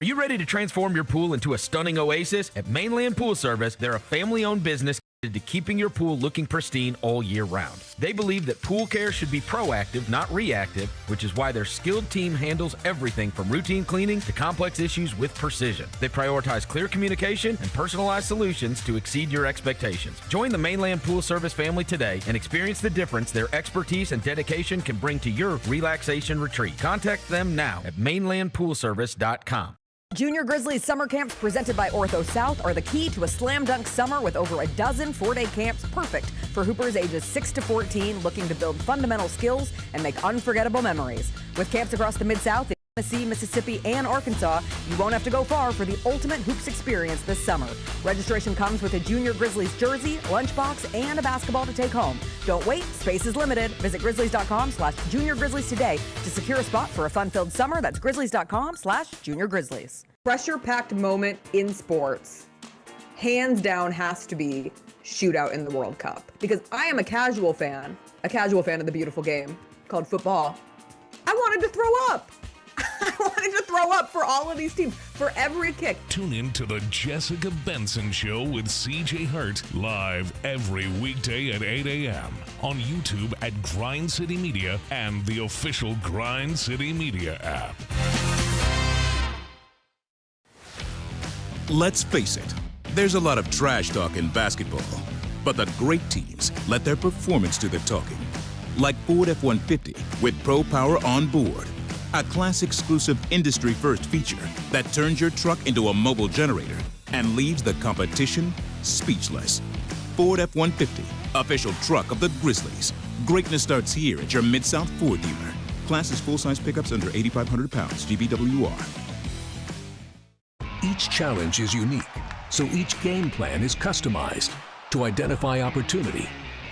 Are you ready to transform your pool into a stunning oasis? At Mainland Pool Service, they're a family-owned business to keeping your pool looking pristine all year round. They believe that pool care should be proactive, not reactive, which is why their skilled team handles everything from routine cleaning to complex issues with precision. They prioritize clear communication and personalized solutions to exceed your expectations. Join the Mainland Pool Service family today and experience the difference their expertise and dedication can bring to your relaxation retreat. Contact them now at mainlandpoolservice.com. Junior Grizzlies summer camps presented by Ortho South are the key to a slam dunk summer with over a dozen 4-day camps perfect for hoopers ages 6 to 14 looking to build fundamental skills and make unforgettable memories. With camps across the Mid-South, Tennessee, Mississippi, and Arkansas, you won't have to go far for the ultimate hoops experience this summer. Registration comes with a Junior Grizzlies jersey, lunchbox, and a basketball to take home. Don't wait, space is limited. Visit grizzlies.com/juniorgrizzlies today to secure a spot for a fun-filled summer. That's grizzlies.com/juniorgrizzlies. Pressure-packed moment in sports, hands down, has to be shootout in the World Cup. Because I am a casual fan of the beautiful game called football. I wanted to throw up. I wanted to throw up for all of these teams, for every kick. Tune in to the Jessica Benson Show with CJ Hurt, live every weekday at 8 a.m. on YouTube at Grind City Media and the official Grind City Media app. Let's face it, there's a lot of trash talk in basketball, but the great teams let their performance do the talking. Like Ford F-150 with Pro Power on board. A class-exclusive industry-first feature that turns your truck into a mobile generator and leaves the competition speechless. Ford F-150, official truck of the Grizzlies. Greatness starts here at your Mid-South Ford dealer. Class is full-size pickups under 8,500 pounds, GVWR. Each challenge is unique, so each game plan is customized to identify opportunity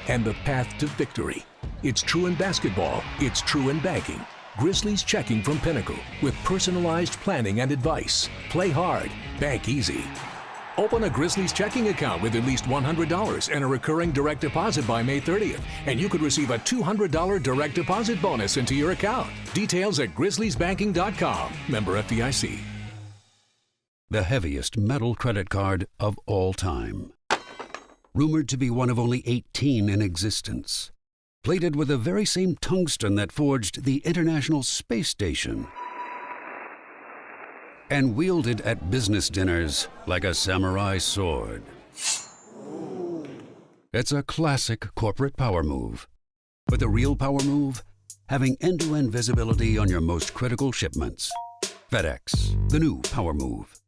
and the path to victory. It's true in basketball, it's true in banking. Grizzlies Checking from Pinnacle with personalized planning and advice. Play hard, bank easy. Open a Grizzlies checking account with at least $100 and a recurring direct deposit by May 30th, and you could receive a $200 direct deposit bonus into your account. Details at grizzliesbanking.com. Member FDIC. The heaviest metal credit card of all time. Rumored to be one of only 18 in existence. Plated with the very same tungsten that forged the International Space Station. And wielded at business dinners like a samurai sword. It's a classic corporate power move. But the real power move? Having end-to-end visibility on your most critical shipments. FedEx, the new power move.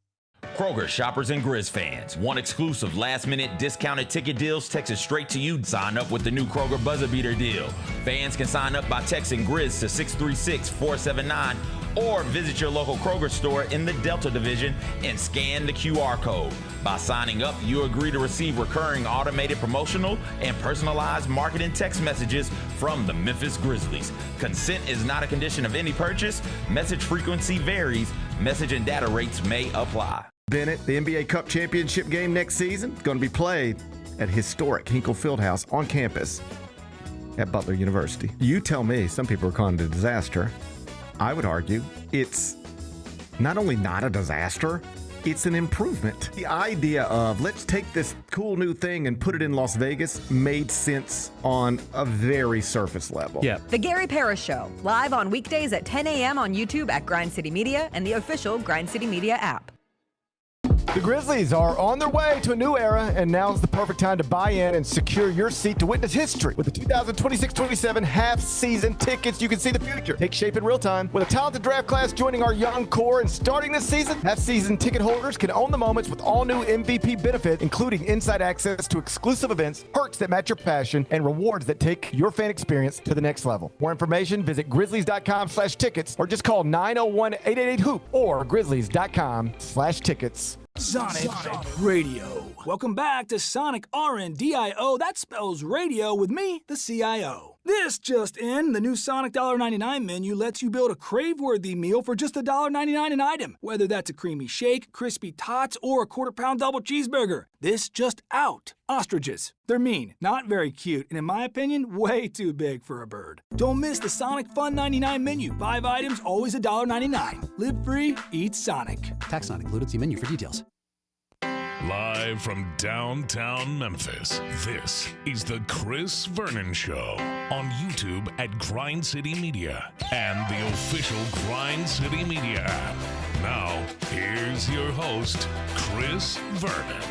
Kroger shoppers and Grizz fans. Want exclusive last-minute discounted ticket deals texted straight to you? Sign up with the new Kroger Buzzer Beater deal. Fans can sign up by texting Grizz to 636-479 or visit your local Kroger store in the Delta Division and scan the QR code. By signing up, you agree to receive recurring automated promotional and personalized marketing text messages from the Memphis Grizzlies. Consent is not a condition of any purchase. Message frequency varies. Message and data rates may apply. Bennett, the NBA Cup Championship game next season is going to be played at historic Hinkle Fieldhouse on campus at Butler University. You tell me, some people are calling it a disaster. I would argue it's not only not a disaster, it's an improvement. The idea of let's take this cool new thing and put it in Las Vegas made sense on a very surface level. Yeah. The Gary Parrish Show, live on weekdays at 10 a.m. on YouTube at Grind City Media and the official Grind City Media app. The Grizzlies are on their way to a new era, and now's the perfect time to buy in and secure your seat to witness history. With the 2026-27 half-season tickets, you can see the future take shape in real time. With a talented draft class joining our young core and starting this season, half-season ticket holders can own the moments with all new MVP benefits, including inside access to exclusive events, perks that match your passion, and rewards that take your fan experience to the next level. More information, visit grizzlies.com/tickets or just call 901-888-HOOP or grizzlies.com/tickets. Sonic Radio. Welcome back to Sonic RNDIO. That spells radio with me, the CIO. This just in, the new Sonic $1.99 menu lets you build a crave-worthy meal for just $1.99 an item, whether that's a creamy shake, crispy tots, or a quarter-pound double cheeseburger. This just out. Ostriches. They're mean, not very cute, and in my opinion, way too big for a bird. Don't miss the Sonic Fun 99 menu. 5 items, always $1.99. Live free, eat Sonic. Tax not included. See menu for details. Live from downtown Memphis, this is the Chris Vernon Show on YouTube at Grind City Media and the official Grind City Media app. Now, here's your host, Chris Vernon.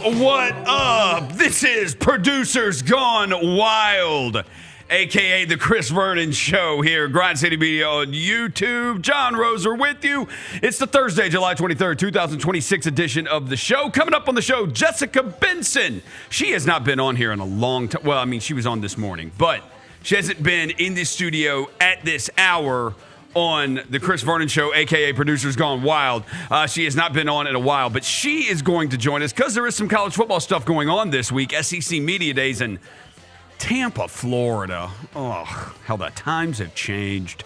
What up? This is Producers Gone Wild, a.k.a. The Chris Vernon Show here, Grind City Media on YouTube. Jon Roser with you. It's the Thursday, July 23rd, 2026 edition of the show. Coming up on the show, Jessica Benson. She has not been on here in a long time. Well, I mean, she was on this morning, but she hasn't been in the studio at this hour on the Chris Vernon Show, a.k.a. Producers Gone Wild. She has not been on in a while, but she is going to join us because there is some college football stuff going on this week. SEC Media Days in Tampa, Florida. Oh, how the times have changed.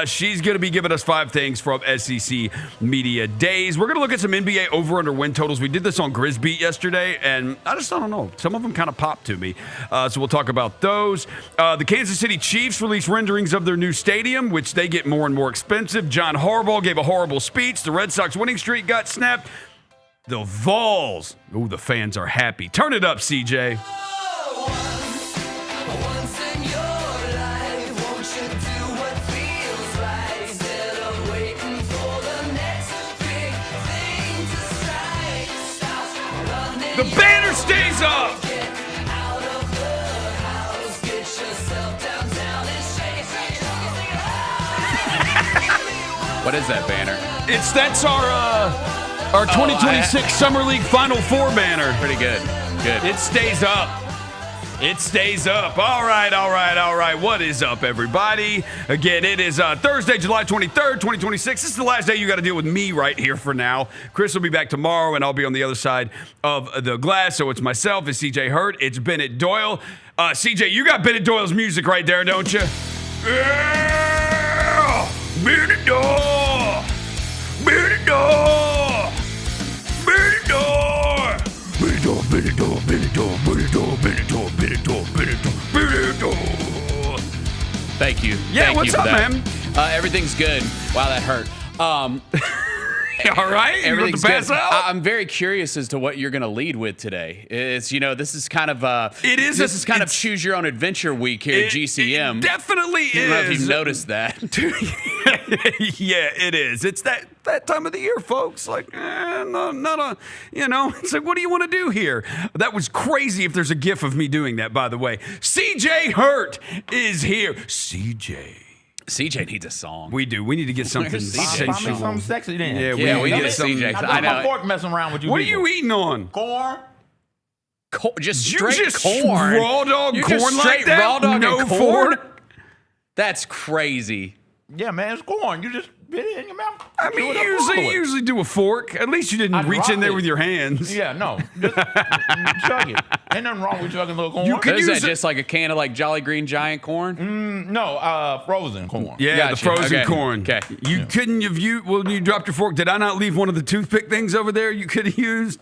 She's going to be giving us 5 things from SEC Media Days. We're going to look at some NBA over-under win totals. We did this on Grizbeat yesterday, and I don't know. Some of them kind of popped to me. So we'll talk about those. The Kansas City Chiefs released renderings of their new stadium, which they get more and more expensive. John Harbaugh gave a horrible speech. The Red Sox winning streak got snapped. The Vols. Ooh, the fans are happy. Turn it up, CJ. The banner stays up. What is that banner? That's our 2026 Summer League Final Four banner. Pretty good. Good. It stays up. It stays up. All right. What is up, everybody? Again, it is Thursday, July 23rd, 2026. This is the last day you got to deal with me right here for now. Chris will be back tomorrow, and I'll be on the other side of the glass. So it's myself, it's CJ Hurt, it's Bennett Doyle. CJ, you got Bennett Doyle's music right there, don't you? Yeah! Bennett Doyle! Bennett Doyle! Bennett Doyle! Bennett Doyle! Thank you. Yeah, Thank what's you for up, that. man? Everything's good. Wow, that hurt. All right, everything's you pass good. out? I'm very curious as to what you're going to lead with today. This is kind of This is kind of choose your own adventure week here at GCM. It definitely is. I don't know if you've noticed that. Yeah, it is. It's that time of the year, folks. Like, it's like, what do you want to do here? That was crazy if there's a gif of me doing that, by the way. CJ Hurt is here. CJ needs a song. We do. We need to get something sensual. Something sexy then. Yeah, we need to get something. I got my fork messing around with you. What are you eating on? Corn. Just straight corn. Raw dog You're corn just like straight that? raw dog No and corn? fork? That's crazy. Yeah, man, it's corn. You just spit it in your mouth. I mean, you usually do a fork. At least you didn't reach in there with your hands. Yeah, no. Just chug it. Ain't nothing wrong with chugging a little corn. You can Is use that just like a can of like Jolly Green Giant corn? No, frozen corn. Yeah, Gotcha. the frozen Okay. corn. Okay. You couldn't have used, when you dropped your fork, did I not leave one of the toothpick things over there you could have used?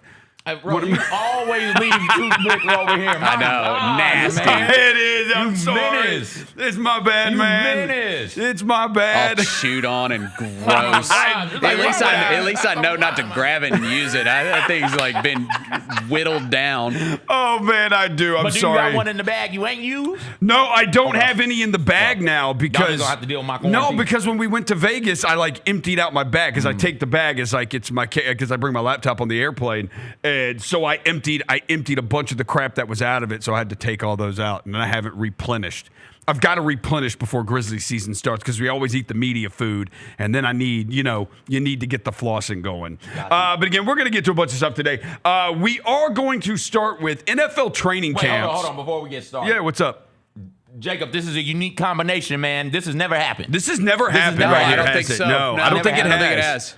Bro, you always leave toothpicks over here. I know. Nasty. Man. It is. I'm You sorry. menace. It's my bad, You man. menace. It's my bad. All chewed on and gross. At least I know not to grab it and use it. That thing's like been whittled down. Oh, man, I do. I'm but sorry. you got one in the bag you ain't used? No, I don't have any in the bag now because Y'all gonna have to deal with my quarantine. no, because when we went to Vegas, I like emptied out my bag because I take the bag as like it's my because I bring my laptop on the airplane, and so I emptied a bunch of the crap that was out of it, so I had to take all those out, and I haven't replenished. I've got to replenish before Grizzly season starts because we always eat the media food, and then I need, you need to get the flossing going. But again, we're going to get to a bunch of stuff today. We are going to start with NFL training camps. Hold on, before we get started. Yeah, what's up? Jacob, this is a unique combination, man. This has never happened. This has never happened No, right I here, don't has think it? so. No, I don't think it has.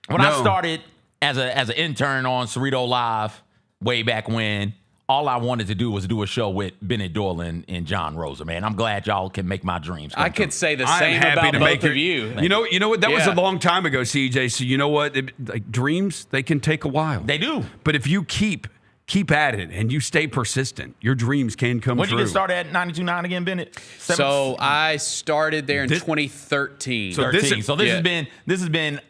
When I started as an intern on Cerrito Live way back when, all I wanted to do was do a show with Bennett, Doyle, and Jon Roser, man. I'm glad y'all can make my dreams come I true. could say the I same am happy about to both make of you. You know what? That was a Yeah. long time ago, CJ. So you know what? Like dreams, they can take a while. They do. But if you keep at it and you stay persistent, your dreams can come When did true. you get started at 92.9 again, Bennett? So I started there in 2013. So this is- So this has been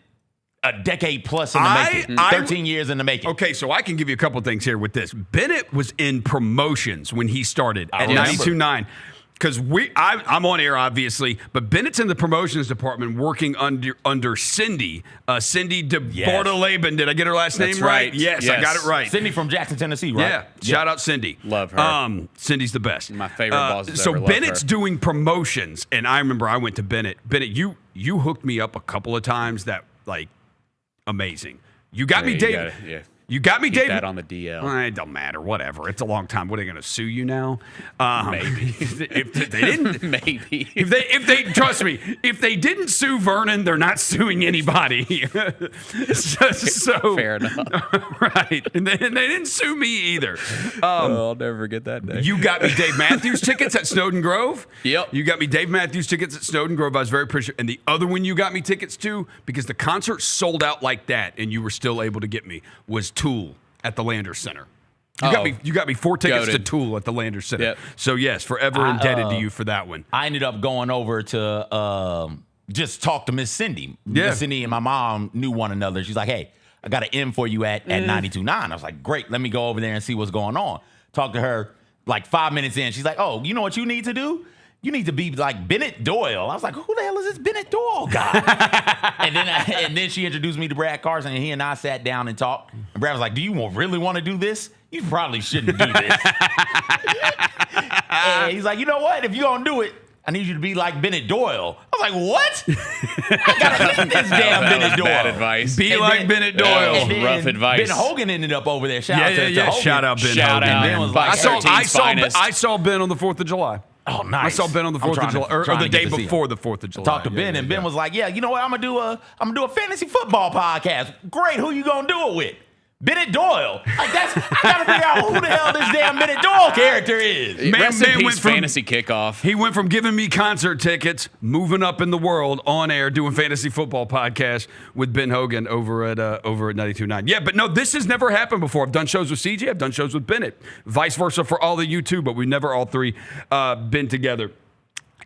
a decade plus in the making. 13 years in the making. Okay, so I can give you a couple things here with this. Bennett was in promotions when he started at remember. 92.9. Because I'm on air, obviously, but Bennett's in the promotions department working under Cindy. Cindy DeBartoleben. Did I get her last That's name right? right. Yes, I got it right. Cindy from Jackson, Tennessee, right? Yeah. Shout out Cindy. Love her. Cindy's the best. My favorite bosses So ever. Love Bennett's her. doing promotions, and I remember I went to Bennett. Bennett, you hooked me up a couple of times that like amazing. You got me, Dave. You got me, Keep David. that on the DL. It don't matter. Whatever. It's a long time. What are they going to sue you now? Maybe. If they didn't, Maybe. If they trust me, if they didn't sue Vernon, they're not suing anybody. so Fair enough. Right. And they didn't sue me either. I'll never forget that day. You got me Dave Matthews tickets at Snowden Grove. Yep. You got me Dave Matthews tickets at Snowden Grove. I was very appreciative. And the other one you got me tickets to, because the concert sold out like that and you were still able to get me, was Tool at the Landers Center. You got me 4 tickets goated. to Tool at the Landers Center. Yep. So yes, forever indebted to you for that one. I ended up going over to just talk to Miss Cindy. Yeah. Miss Cindy and my mom knew one another. She's like, hey, I got an M for you at 92.9. I was like, great, let me go over there and see what's going on. Talk to her like 5 minutes in. She's like, oh, you know what you need to do? You need to be like Bennett Doyle. I was like, who the hell is this Bennett Doyle guy? and then she introduced me to Brad Carson, and he and I sat down and talked. And Brad was like, do you really want to do this? You probably shouldn't do this. And he's like, you know what? If you're going to do it, I need you to be like Bennett Doyle. I was like, what? I gotta meet this damn Bennett Doyle. Bad advice. Be like Bennett Doyle. And then Rough advice. Ben Hogan ended up over there. Shout out to Yeah. Hogan. Shout out Ben Shout Hogan. out. man. Ben was like, I saw Ben on the 4th of July. Oh, nice. I saw Ben on the 4th of July, or the day before the 4th of July. Talked to Ben, and Ben was like, "Yeah, you know what? I'm gonna do a fantasy football podcast. Great. Who you gonna do it with? Bennett Doyle. Like I gotta figure out who the hell this damn Bennett Doyle character is." Rest in peace, fantasy kickoff. He went from giving me concert tickets, moving up in the world on air, doing fantasy football podcast with Ben Hogan over at 92.9. Yeah, but no, this has never happened before. I've done shows with CJ, I've done shows with Bennett, vice versa for all of you too, but we've never all three been together.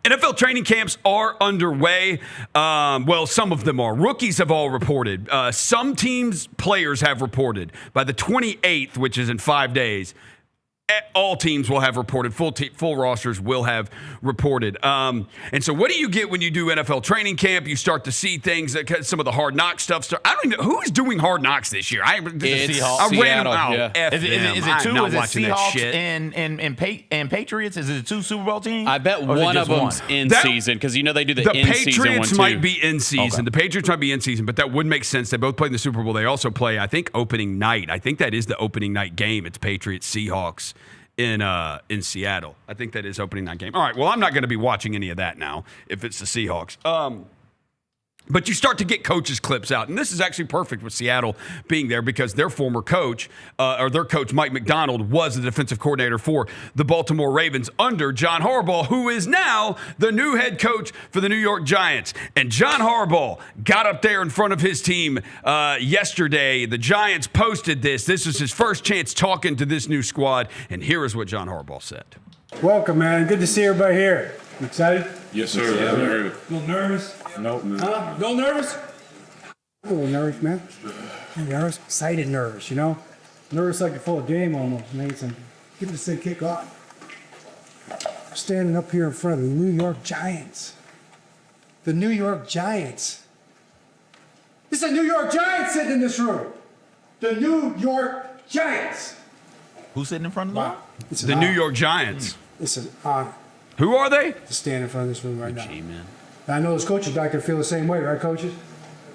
NFL training camps are underway. Well, some of them are. Rookies have all reported. Some teams' players have reported. By the 28th, which is in 5 days, all teams will have reported. Full rosters will have reported. And so what do you get when you do NFL training camp? You start to see things, some of the Hard Knocks stuff. I don't even know. Who is doing Hard Knocks this year? It's Seahawks. Seattle, Is it two? Not Is it watching that Seahawks shit. and Patriots? Is it 2 Super Bowl teams? I bet Or is it one of just them's in season because they do the in season one Patriots too. might be in season. Okay. The Patriots might be in season, but that would make sense. They both play in the Super Bowl. They also play, I think, opening night. I think that is the opening night game. It's Patriots Seahawks in Seattle. I think that is opening night game. All right. Well, I'm not going to be watching any of that now if it's the Seahawks. But you start to get coaches' clips out. And this is actually perfect with Seattle being there because their former coach, or their coach, Mike McDonald, was the defensive coordinator for the Baltimore Ravens under John Harbaugh, who is now the new head coach for the New York Giants. And John Harbaugh got up there in front of his team yesterday. The Giants posted this. This is his first chance talking to this new squad. And here is what John Harbaugh said. Welcome, man. Good to see everybody here. You excited? Yes, sir. Yeah, A little nervous? Nope. Huh? A little nervous? I'm a little nervous, man. I'm nervous. Excited nervous, you know? Nervous like before a game almost, man. It's like, get this thing kick off. I'm standing up here in front of the New York Giants. The New York Giants. It's the New York Giants sitting in this room. The New York Giants. Who's sitting in front of them? Wow. It's an The honor. New York Giants. It's an honor Who are they? to stand in front of this room right now. G-Man. And I know those coaches back there feel the same way, right, coaches?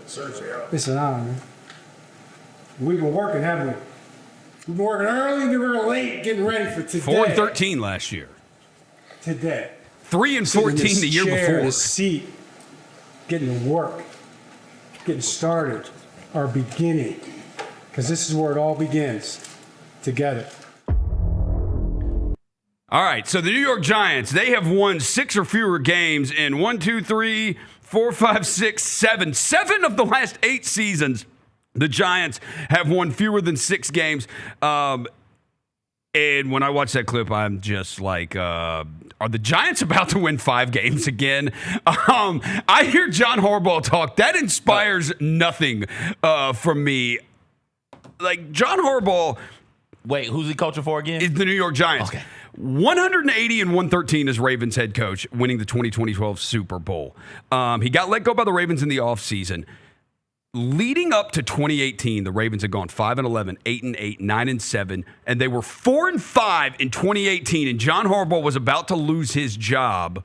It's an honor, man. We've been working, haven't we? We've been working early and we were late getting ready for today. 4-13 last year. Today. 3-14 the year before. This seat, getting to work, getting started, our beginning. Because this is where it all begins, together. All right, so the New York Giants, they have won 6 or fewer games in 1, 2, 3, 4, 5, 6, 7. 7 of the last 8 seasons, the Giants have won fewer than 6 games. And when I watch that clip, I'm just like, are the Giants about to win 5 games again? I hear John Harbaugh talk. That inspires nothing from me. Like, John Harbaugh. Wait, who's he coaching for again? Is the New York Giants. Okay. 180 and 113 as Ravens head coach, winning the 2012 Super Bowl. He got let go by the Ravens in the offseason. Leading up to 2018, the Ravens had gone 5-11, 8-8, 9-7, and they were 4-5 in 2018. And John Harbaugh was about to lose his job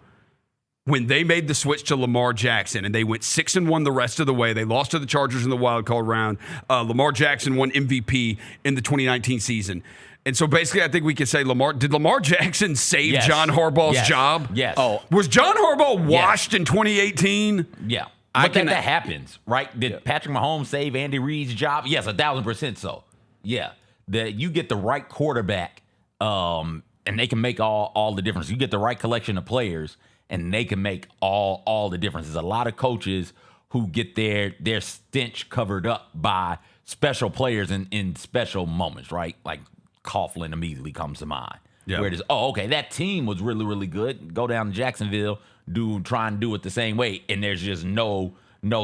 when they made the switch to Lamar Jackson, and they went 6-1 the rest of the way. They lost to the Chargers in the wild card round. Lamar Jackson won MVP in the 2019 season. And so basically, I think we could say did Lamar Jackson save John Harbaugh's job? Yes. Oh, was John Harbaugh washed in 2018? Yeah. But that happens, right? Did Patrick Mahomes save Andy Reid's job? Yes, 1,000% so. Yeah. You get the right quarterback, and they can make all the difference. You get the right collection of players, and they can make all the difference. There's a lot of coaches who get their stench covered up by special players in special moments, right? Like Coughlin immediately comes to mind. Yeah. Where it is, okay, that team was really, really good. Go down to Jacksonville, try and do it the same way, and there's just no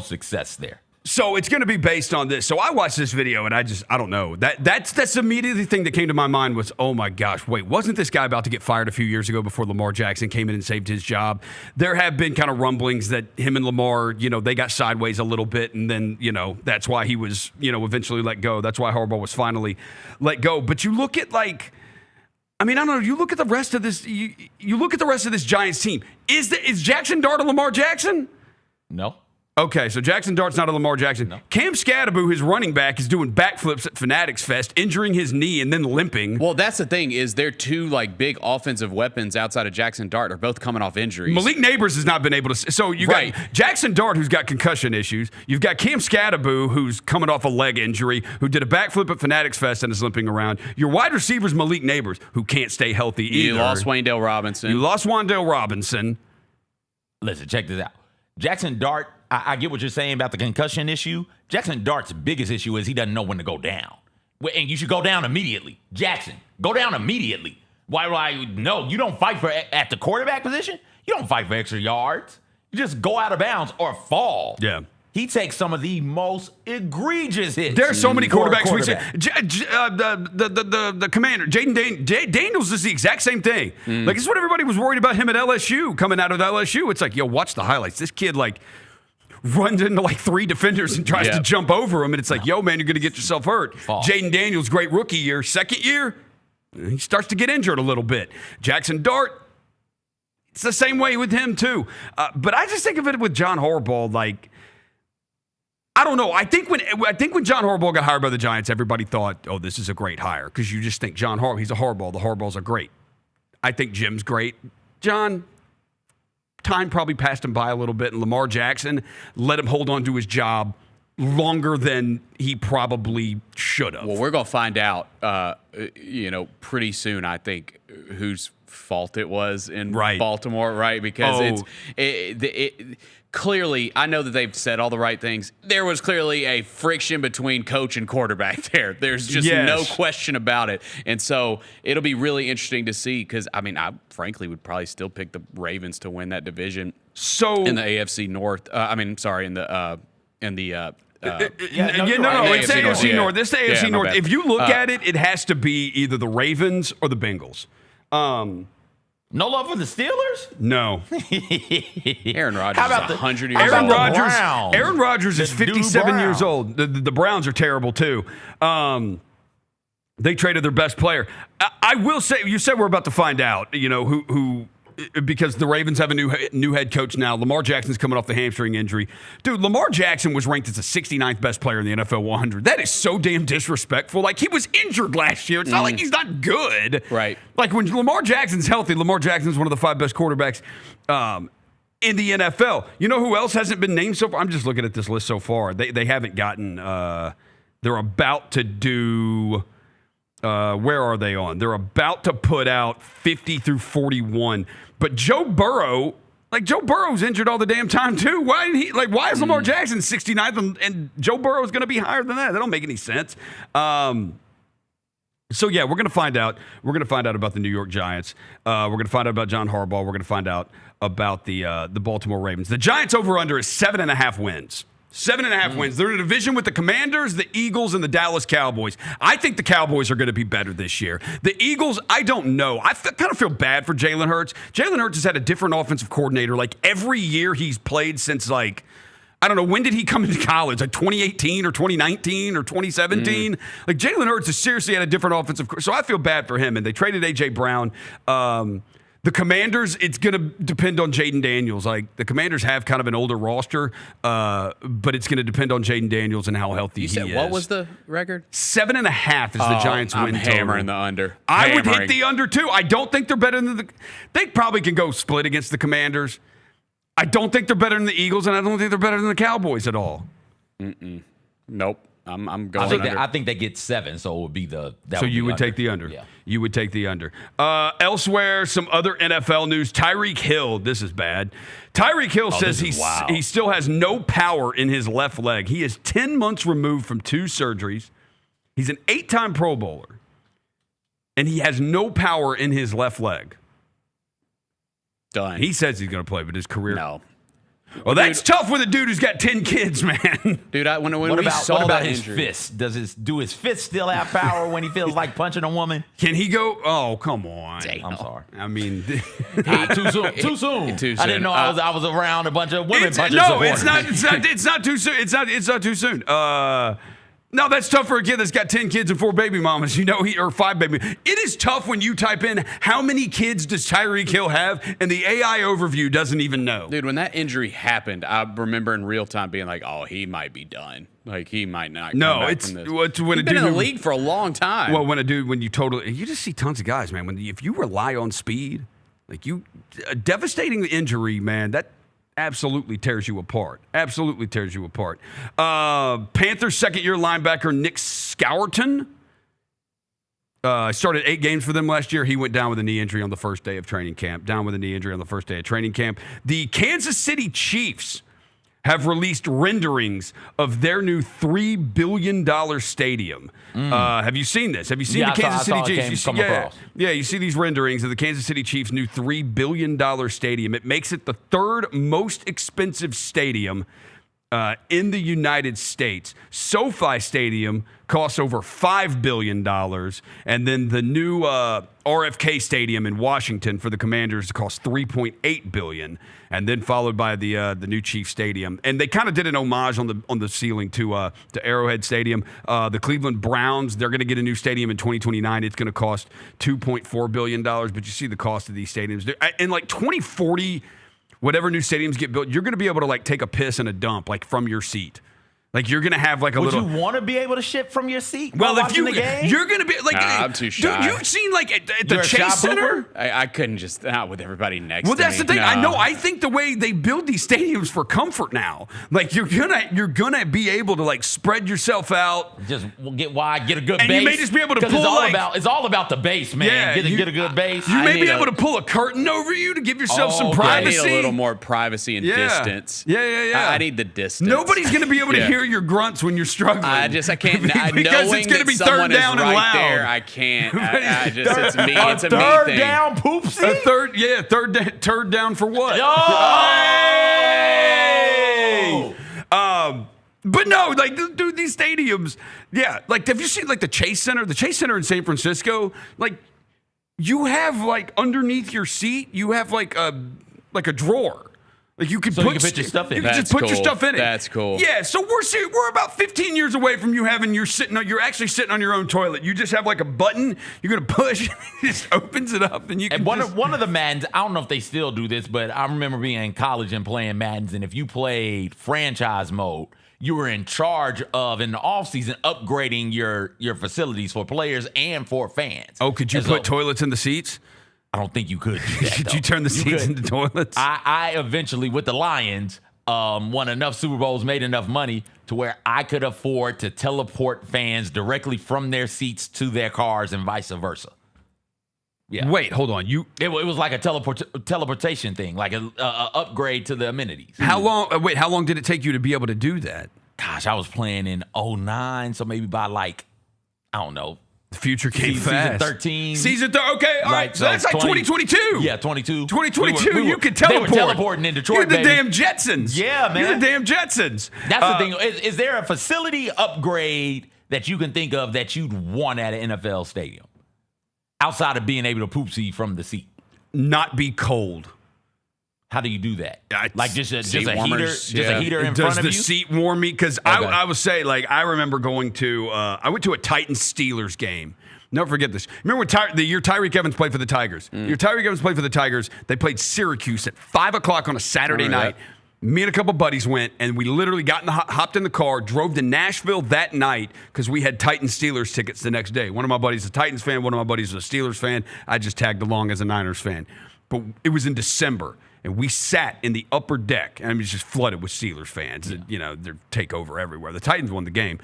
success there. So it's going to be based on this. So I watched this video, and I don't know. That's immediately the thing that came to my mind was, oh my gosh, wait, wasn't this guy about to get fired a few years ago before Lamar Jackson came in and saved his job? There have been kind of rumblings that him and Lamar, they got sideways a little bit, and then, that's why he was, eventually let go. That's why Harbaugh was finally let go. But you look at I don't know. You look at the rest of this. You look at the rest of this Giants team. Is Jackson Dart a Lamar Jackson? No. Okay, so Jackson Dart's not a Lamar Jackson. No. Cam Scadaboo, his running back, is doing backflips at Fanatics Fest, injuring his knee and then limping. Well, that's the thing is they're two big offensive weapons outside of Jackson Dart are both coming off injuries. Malik Neighbors has not been able to. So you got Jackson Dart, who's got concussion issues. You've got Cam Scadaboo, who's coming off a leg injury, who did a backflip at Fanatics Fest and is limping around. Your wide receiver's Malik Neighbors, who can't stay healthy either. You lost Wan'Dale Robinson. Listen, check this out. Jackson Dart, I get what you're saying about the concussion issue. Jackson Dart's biggest issue is he doesn't know when to go down. And you should go down immediately. Jackson, go down immediately. Why? No, you don't fight at the quarterback position. You don't fight for extra yards. You just go out of bounds or fall. Yeah. He takes some of the most egregious hits. There are so many quarterbacks. The commander, Jaden Daniels, is the exact same thing. It's what everybody was worried about him at LSU, coming out of LSU. It's like, watch the highlights. This kid, runs into 3 defenders and tries to jump over them. And it's like, man, you're going to get yourself hurt. Jaden Daniels, great rookie year. Second year, he starts to get injured a little bit. Jackson Dart, it's the same way with him, too. But I just think of it with John Harbaugh, I don't know. I think when John Harbaugh got hired by the Giants, everybody thought, oh, this is a great hire. Because you just think John Harbaugh, he's a Harbaugh. The Harbaughs are great. I think Jim's great. John, time probably passed him by a little bit, and Lamar Jackson let him hold on to his job longer than he probably should have. Well, we're going to find out, pretty soon, I think, whose fault it was in Baltimore, right? Because clearly, I know that they've said all the right things. There was clearly a friction between coach and quarterback there. There's just no question about it. And so it'll be really interesting to see because, I frankly would probably still pick the Ravens to win that division. So in the AFC North, in the It's AFC North. This is the AFC North. If you look at it, it has to be either the Ravens or the Bengals. No love for the Steelers? No. Aaron Rodgers is 100 years Aaron old. Aaron Rodgers is 57 years old. The Browns are terrible, too. They traded their best player. I will say, you said we're about to find out, who because the Ravens have a new head coach now. Lamar Jackson's coming off the hamstring injury. Dude, Lamar Jackson was ranked as the 69th best player in the NFL 100. That is so damn disrespectful. Like, he was injured last year. It's not like he's not good. Right. Like, when Lamar Jackson's healthy, Lamar Jackson's one of the 5 best quarterbacks in the NFL. You know who else hasn't been named so far? I'm just looking at this list so far. They haven't gotten they're about to do where are they on? They're about to put out 50 through 41. But Joe Burrow's injured all the damn time too. Why is Lamar Jackson 69th and Joe Burrow is going to be higher than that? That don't make any sense. So yeah, we're going to find out. We're going to find out about the New York Giants. We're going to find out about John Harbaugh. We're going to find out about the Baltimore Ravens. The Giants over/under is 7.5 wins. 7.5 wins. They're in a division with the Commanders, the Eagles, and the Dallas Cowboys. I think the Cowboys are going to be better this year. The Eagles, I don't know. I kind of feel bad for Jalen Hurts. Jalen Hurts has had a different offensive coordinator like every year he's played since I don't know, when did he come into college? Like 2018 or 2019 or 2017? Like Jalen Hurts has seriously had a different offensive so I feel bad for him. And they traded A.J. Brown. The Commanders, it's going to depend on Jaden Daniels. Like, the Commanders have kind of an older roster, but it's going to depend on Jaden Daniels and how healthy he is. What was the record? 7.5 is the Giants' win total. I'm hammering the under. I would hit the under, too. I don't think they're better than they probably can go split against the Commanders. I don't think they're better than the Eagles, and I don't think they're better than the Cowboys at all. Nope. I'm going under. I think they get 7, so it would be So you would take the under. Yeah. You would take the under. Elsewhere, some other NFL news. Tyreek Hill, this is bad. Tyreek Hill says he still has no power in his left leg. He is 10 months removed from 2 surgeries. He's an 8-time Pro Bowler, and he has no power in his left leg. Done. He says he's going to play, but his career... No. Well, that's tough with a dude who's got 10 kids, man. Dude, when what we saw about that his injury, fist? Do his fist still have power when he feels like punching a woman? Can he go? Oh, come on. I'm sorry. I mean, too soon. Too soon. I didn't know I was around a bunch of women punching. No, it's not too soon. It's not too soon. No, that's tough for a kid that's got 10 kids and 4 baby mamas, or 5 baby. It is tough when you type in how many kids does Tyreek Hill have, and the AI overview doesn't even know. Dude, when that injury happened, I remember in real time being like, oh, he might be done. Like, he might not come back from this. When He's been in the league for a long time. Well, you just see tons of guys, man. If you rely on speed, like devastating injury, man, that absolutely tears you apart. Absolutely tears you apart. Panthers second-year linebacker Nick Scourton started 8 games for them last year. He went down with a knee injury on the first day of training camp. The Kansas City Chiefs have released renderings of their new $3 billion stadium. Have you seen this? Have you seen the Kansas City Chiefs? You see these renderings of the Kansas City Chiefs' new $3 billion stadium. It makes it the 3rd most expensive stadium in the United States. SoFi Stadium costs over $5 billion. And then the new RFK Stadium in Washington for the Commanders costs $3.8 billion. And then followed by the new Chiefs Stadium. And they kind of did an homage on the ceiling to Arrowhead Stadium. The Cleveland Browns, they're going to get a new stadium in 2029. It's going to cost $2.4 billion. But you see the cost of these stadiums. In 2040, whatever new stadiums get built, you're going to be able to take a piss and a dump from your seat. Like, you're going to have like a Would little. Would you want to be able to shit from your seat? Well, if watching the game? you're going to be like, I'm too shy. You've seen like at the Chase Center. I couldn't just not with everybody next. Well, to that's me. the thing. No. I know. I think the way they build these stadiums for comfort now, like you're gonna be able to like spread yourself out, just get wide, get a good and base. you may just be able to pull it's all about the base, man. Yeah, get a good base. You may be able to pull a curtain over you to give yourself some privacy. I need a little more privacy and distance. Yeah. I need the distance. Nobody's gonna be able to hear your grunts when you're struggling. I can't. Because knowing it's going to be someone third down is and right loud. there, I can't. It's me. It's a me third thing. down, poopsie. Third down for what? Oh! But no, like, dude, these stadiums, yeah. Like, have you seen, like, the Chase Center? The Chase Center in San Francisco, like, you have, like, underneath your seat, you have, like a drawer. Like, you can put your stuff in. You can just put your stuff in it. That's cool. Yeah, so we're about 15 years away from you having you're actually sitting on your own toilet. You just have, like, a button you're going to push, it just opens it up, and you can And one of the Maddens, I don't know if they still do this, but I remember being in college and playing Maddens, and if you played franchise mode, you were in charge of, in the offseason, upgrading your facilities for players and for fans. Oh, could you put toilets in the seats? I don't think you could do that. Could you turn the seats into toilets? I eventually, with the Lions, won enough Super Bowls, made enough money to where I could afford to teleport fans directly from their seats to their cars and vice versa. Yeah. Wait, hold on. It was like a teleportation thing, like a upgrade to the amenities. How long did it take you to be able to do that? Gosh, I was playing in 2009, so maybe by like, I don't know. The future came fast. Season 13. Okay, all right. So that's like 2022. Yeah, 22. 2022, you could teleport. They were teleporting in Detroit, You're the baby. damn Jetsons. Yeah, man. You're the damn Jetsons. That's the thing. Is there a facility upgrade that you can think of that you'd want at an NFL stadium? Outside of being able to poop see from the seat. Not be cold. How do you do that? Like just a heater, a heater in Does front of you? the seat warm me? Because I would say, like, I remember going to, I went to a Titans-Steelers game. Never forget this. Remember when the year Tyreek Evans played for the Tigers? The year Tyreek Evans played for the Tigers, they played Syracuse at 5 o'clock on a Saturday night. Me and a couple buddies went, and we literally hopped in the car, drove to Nashville that night because we had Titans-Steelers tickets the next day. One of my buddies is a Titans fan. One of my buddies is a Steelers fan. I just tagged along as a Niners fan. But it was in December. And we sat in the upper deck, and it was just flooded with Steelers fans. You know, their takeover everywhere. The Titans won the game.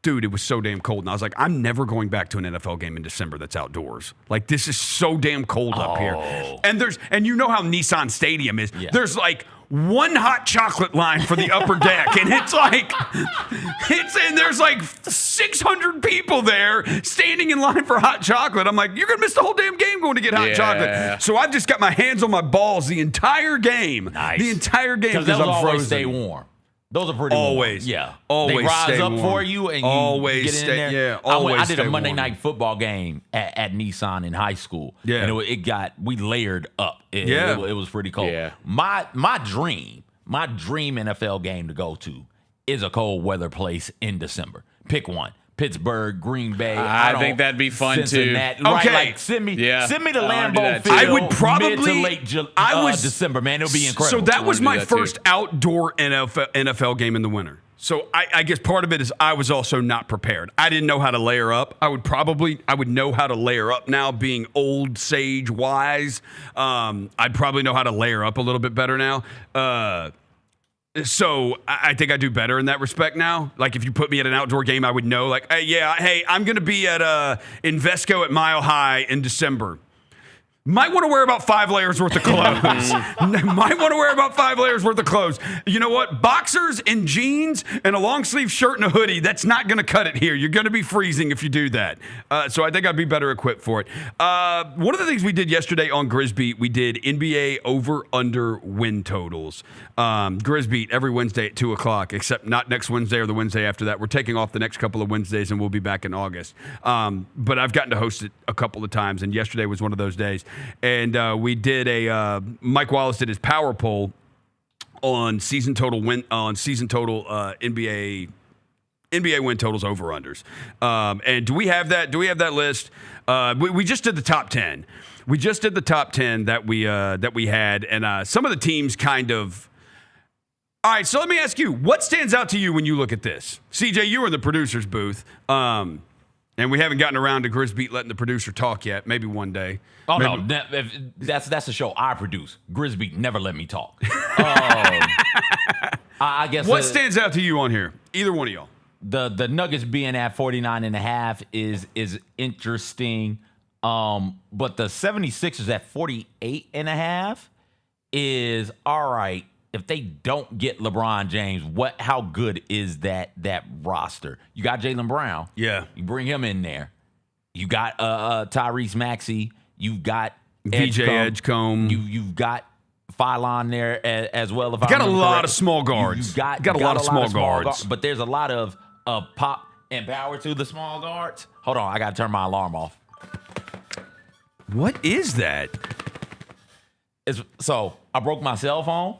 Dude, it was so damn cold. And I was like, I'm never going back to an NFL game in December that's outdoors. Like, this is so damn cold up here. And you know how Nissan Stadium is. Yeah. There's like one hot chocolate line for the upper deck. And it's like, and there's like 600 people there standing in line for hot chocolate. I'm like, you're going to miss the whole damn game going to get hot chocolate. So I've just got my hands on my balls the entire game. Nice. The entire game because I'm always frozen. Stay warm. Those are pretty always. Warm. Yeah. Always they rise up warm. For you and you always get in there. Yeah, always I did a Monday warm. night football game at Nissan in high school. Yeah. And we layered up. It was pretty cold. Yeah. My dream NFL game to go to is a cold weather place in December. Pick one. Pittsburgh, Green Bay. I think that'd be fun Cincinnati. too. Right, Okay. like send me to Lambeau Field. I would probably mid to late December, man. It'll be incredible. So that was my first outdoor NFL game in the winter. So I guess part of it is I was also not prepared. I didn't know how to layer up. I would know how to layer up now, being old sage wise. I'd probably know how to layer up a little bit better now. So I think I do better in that respect now. Like if you put me at an outdoor game, I would know like, hey, I'm going to be at Invesco at Mile High in December. Might want to wear about 5 layers worth of clothes. Might want to wear about 5 layers worth of clothes. You know what? Boxers and jeans and a long sleeve shirt and a hoodie, that's not going to cut it here. You're going to be freezing if you do that. So I think I'd be better equipped for it. One of the things we did yesterday on Grisbeat, we did NBA over-under win totals. Grisbeat every Wednesday at 2 o'clock, except not next Wednesday or the Wednesday after that. We're taking off the next couple of Wednesdays, and we'll be back in August. But I've gotten to host it a couple of times, and yesterday was one of those days. And we did Mike Wallace did his power poll on season total NBA win totals over unders. And do we have that? Do we have that list? We just did the top 10. We just did the top 10 that we had, and some of the teams kind of. All right, so let me ask you, what stands out to you when you look at this? CJ, you were in the producer's booth. And we haven't gotten around to Grisbeat letting the producer talk yet. Maybe one day. Oh, maybe. No. That's a show I produce. Grisbeat never let me talk. I guess. What stands out to you on here? Either one of y'all. The Nuggets being at 49.5 is interesting. But the 76ers at 48.5 is all right. If they don't get LeBron James, how good is that roster? You got Jaylen Brown. Yeah. You bring him in there. You got Tyrese Maxey. You've got VJ Edgecombe. You've got Phylon there as well. If you I got a remember lot correctly. of small guards. You got a lot of small guards. But there's a lot of pop and power to the small guards. Hold on, I got to turn my alarm off. What is that? So I broke my cell phone.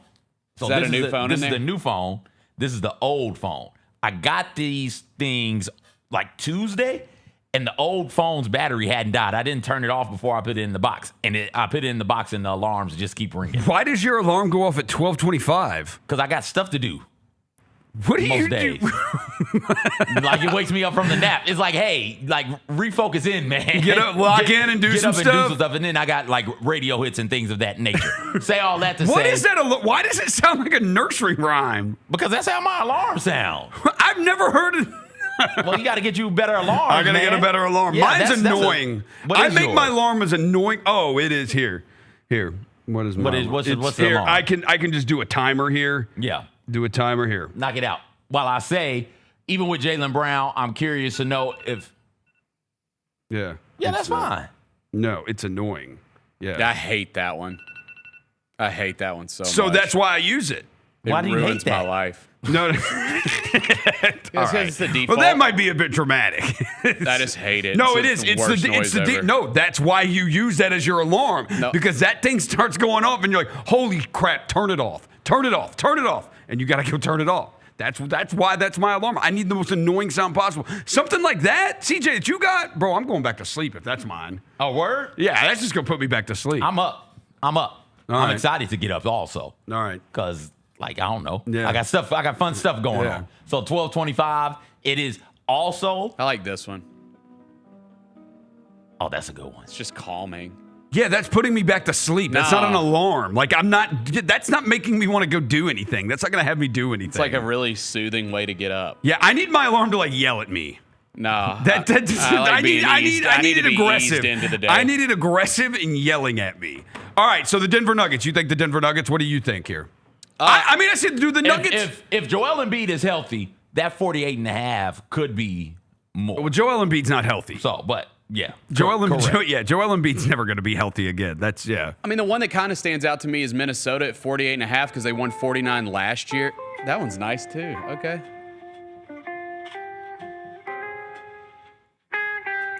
So is that a new phone? This is the new phone. This is the old phone. I got these things like Tuesday, and the old phone's battery hadn't died. I didn't turn it off before I put it in the box, and I put it in the box, and the alarms just keep ringing. Why does your alarm go off at 12:25? Because I got stuff to do. What do you most days? Like it wakes me up from the nap. It's like, hey, like refocus in, man. Get up, lock in, and do some stuff. And then I got like radio hits and things of that nature. Say all that to say. What is that? Why does it sound like a nursery rhyme? Because that's how my alarm sound. I've never heard it. Well, you got to get you a better alarm. I got to get a better alarm. Yeah, Mine's annoying. I make yours? my alarm as annoying. Oh, it is here. Here. What is mine? What's the here. alarm? I can just do a timer here. Yeah. Do a timer here. Knock it out. While I say, even with Jaylen Brown, I'm curious to know if. Yeah. Yeah, that's fine. No, it's annoying. Yeah. I hate that one. I hate that one so much. So that's why I use it. Why do you hate ruins that? my life. No. It's the default. Well, that might be a bit dramatic. I just hate it. No, It's it is. the worst noise ever. No, that's why you use that as your alarm. No. Because that thing starts going off, and you're like, "Holy crap! Turn it off! Turn it off! Turn it off!" And you got to go turn it off. That's why that's my alarm. I need the most annoying sound possible. Something like that, CJ, that you got, bro. I'm going back to sleep if that's mine. A word? Yeah, that's just gonna put me back to sleep. I'm up. I'm right. excited to get up also. All right. Because, like, I don't know. Yeah. I got fun stuff going on. So 12:25. It is also. I like this one. Oh, that's a good one. It's just calming. Yeah, that's putting me back to sleep. That's not an alarm. Like that's not making me want to go do anything. That's not going to have me do anything. It's like a really soothing way to get up. Yeah, I need my alarm to like yell at me. No. I need it aggressive. Into the day. I need it aggressive and yelling at me. All right, so the Denver Nuggets. You think the Denver Nuggets? What do you think here? I said do the Nuggets. If Joel Embiid is healthy, that 48.5 could be more. Well, Joel Embiid's not healthy. So, but yeah. Joel Embiid's never going to be healthy again. That's I mean, the one that kind of stands out to me is Minnesota at 48.5 because they won 49 last year. That one's nice too. Okay.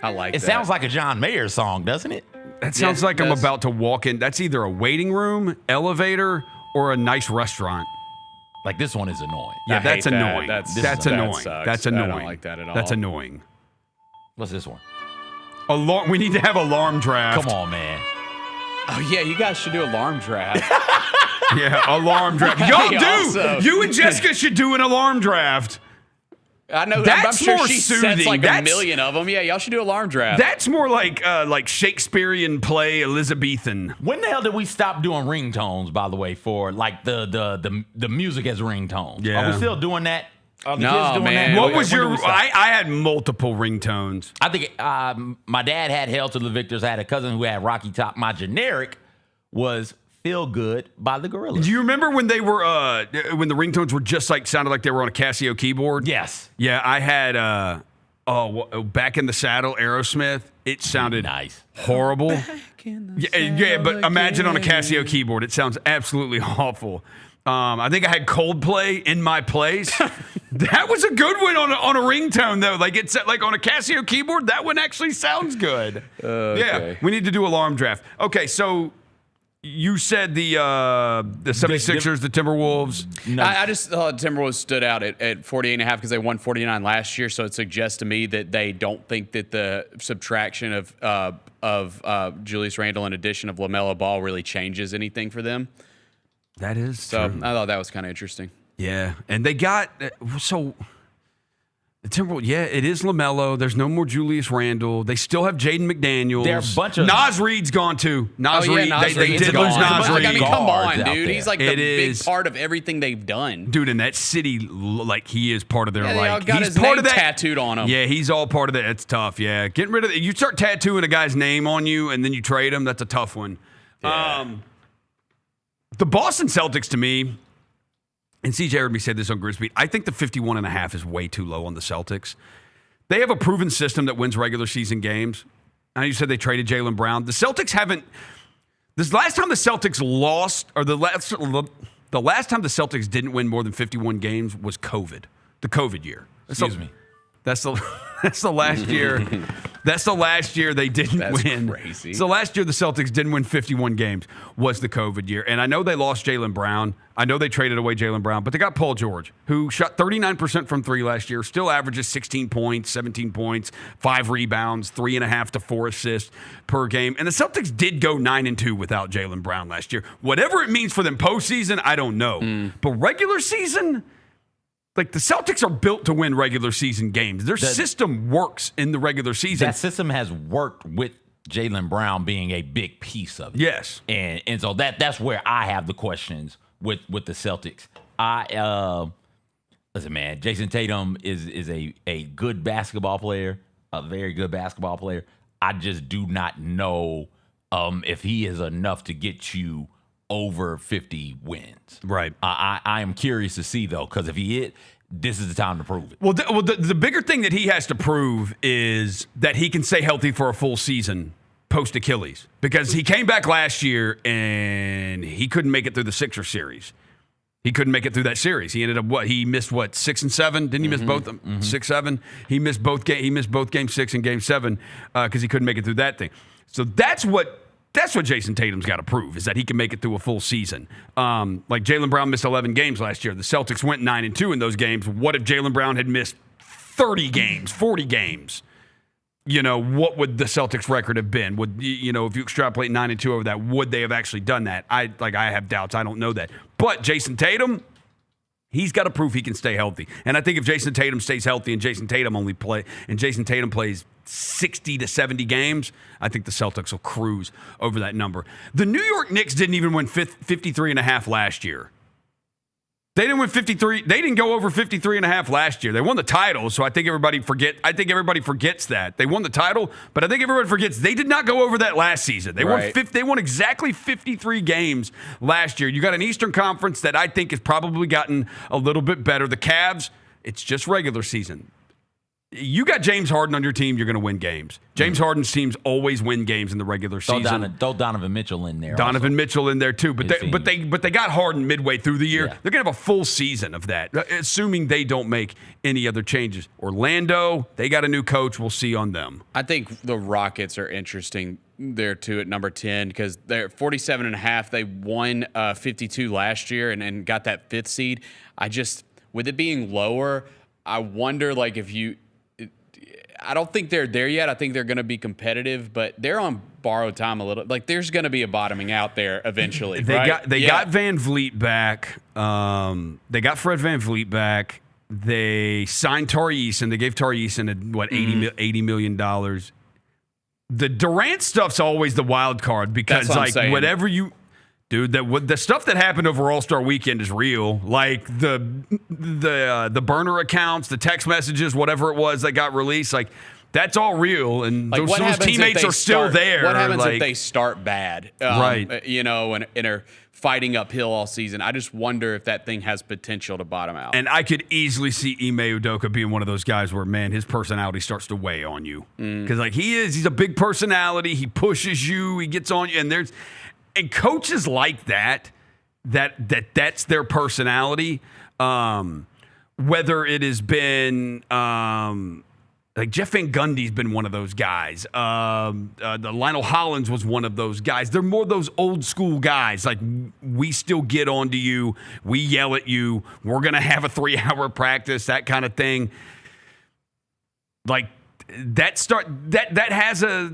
I like it. It sounds like a John Mayer song, doesn't it? That sounds like I'm about to walk in. That's either a waiting room, elevator, or a nice restaurant. Like this one is annoying. Yeah, that's annoying. That's annoying. That That's annoying. I don't like that at all. That's annoying. What's this one? Alarm. We need to have alarm draft. Come on, man. Oh yeah, you guys should do alarm draft. Yeah, alarm draft. Y'all do. You and Jessica should do an alarm draft. I know. That's I'm sure more she soothing. sets like a million of them. Yeah, y'all should do alarm draft. That's more like Shakespearean play Elizabethan. When the hell did we stop doing ringtones? By the way, for like the music as ringtones. Yeah. Are we still doing that? Are the No, kids doing man. that? What was When your? did we stop? I had multiple ringtones. I think my dad had Hail to the Victors. I had a cousin who had Rocky Top. My generic was Feel Good by the Gorillaz. Do you remember when they were when the ringtones were just like sounded like they were on a Casio keyboard? Yes. Yeah, I had Back in the Saddle, Aerosmith. It sounded nice. Horrible. Yeah, but imagine on a Casio keyboard. It sounds absolutely awful. I think I had Coldplay, In My Place. That was a good one on a ringtone though. Like it's like on a Casio keyboard. That one actually sounds good. Yeah, we need to do alarm draft. Okay, so. You said the 76ers, the Timberwolves. No. I just thought Timberwolves stood out at 48.5 because they won 49 last year. So it suggests to me that they don't think that the subtraction of Julius Randle and addition of LaMelo Ball really changes anything for them. That is so. True. I thought that was kind of interesting. Yeah, and they got the Timberwolves. Yeah, it is LaMelo. There's no more Julius Randle. They still have Jaden McDaniels. There are a bunch of Nas Reed's gone too. Nas Reed. Nas They Reed's did lose gone. Nas Reed. I mean, come on, dude. He's like the big is. part of everything they've done. Dude, in that city, like he is part of their they all like. got He's his part name of that tattooed on him. Yeah, he's all part of that. It's tough. Yeah, getting rid of it. You start tattooing a guy's name on you and then you trade him. That's a tough one. Yeah. The Boston Celtics, to me, and CJ heard me say this on Grisbeat, I think the 51.5 is way too low on the Celtics. They have a proven system that wins regular season games. I know you said they traded Jaylen Brown. The Celtics haven't. This last time the Celtics lost, or the last time the Celtics didn't win more than 51 games was COVID, the COVID year. Excuse me. That's the last year. That's the last year they didn't win. That's crazy. So last year the Celtics didn't win 51 games was the COVID year. And I know they lost Jaylen Brown. I know they traded away Jaylen Brown, but they got Paul George, who shot 39% from three last year, still averages 16 points, 17 points, 5 rebounds, 3.5 to 4 assists per game. And the Celtics did go 9-2 without Jaylen Brown last year. Whatever it means for them postseason, I don't know. But regular season, like, the Celtics are built to win regular season games. Their system works in the regular season. That system has worked with Jaylen Brown being a big piece of it. Yes. And so that's where I have the questions with the Celtics. Listen, man, Jason Tatum is a good basketball player, a very good basketball player. I just do not know if he is enough to get you over 50 wins. Right. I am curious to see, though, because if he is, this is the time to prove it. Well, the bigger thing that he has to prove is that he can stay healthy for a full season post-Achilles, because he came back last year and he couldn't make it through the Sixers series. He couldn't make it through that series. He ended up He missed 6 and 7. Didn't he miss both? 6-7. He missed both Game 6 and Game 7 because he couldn't make it through that thing. So that's what Jason Tatum's got to prove, is that he can make it through a full season. Like Jaylen Brown missed 11 games last year. The Celtics went 9-2 in those games. What if Jaylen Brown had missed 30 games, 40 games? What would the Celtics record have been? Would, if you extrapolate 9-2 over that, would they have actually done that? I have doubts. I don't know that. But Jason Tatum, he's got to prove he can stay healthy. And I think if Jason Tatum stays healthy and Jason Tatum plays 60 to 70 games, I think the Celtics will cruise over that number. The New York Knicks didn't even win 53.5 last year. They didn't win 53. They didn't go over 53.5 last year. They won the title, so I think everybody forgets that. They won the title, but I think everybody forgets they did not go over that last season. They won exactly 53 games last year. You got an Eastern Conference that I think has probably gotten a little bit better. The Cavs, it's just regular season. You got James Harden on your team, you're going to win games. James Harden's teams always win games in the regular season. Throw Donovan Mitchell in there. Mitchell in there too, but they got Harden midway through the year. Yeah. They're going to have a full season of that, assuming they don't make any other changes. Orlando, they got a new coach. We'll see on them. I think the Rockets are interesting there too at number 10 because they're 47.5. They won 52 last year and got that 5th seed. With it being lower, I wonder if you. I don't think they're there yet. I think they're going to be competitive, but they're on borrowed time a little. There's going to be a bottoming out there eventually. They got Van Vliet back. They got Fred Van Vliet back. They signed Tari Eason. They gave Tari Eason $80 million. The Durant stuff's always the wild card because whatever you. Dude, the stuff that happened over All-Star Weekend is real. Like the burner accounts, the text messages, whatever it was that got released, that's all real. And those teammates are still there. What happens if they start bad? Right. And are fighting uphill all season. I just wonder if that thing has potential to bottom out. And I could easily see Ime Udoka being one of those guys where, man, his personality starts to weigh on you. Because he's a big personality. He pushes you. He gets on you. And coaches like that's their personality. Whether it has been Jeff Van Gundy's been one of those guys. The Lionel Hollins was one of those guys. They're more those old school guys. We still get onto you. We yell at you. We're gonna have a 3-hour practice. That kind of thing. That has a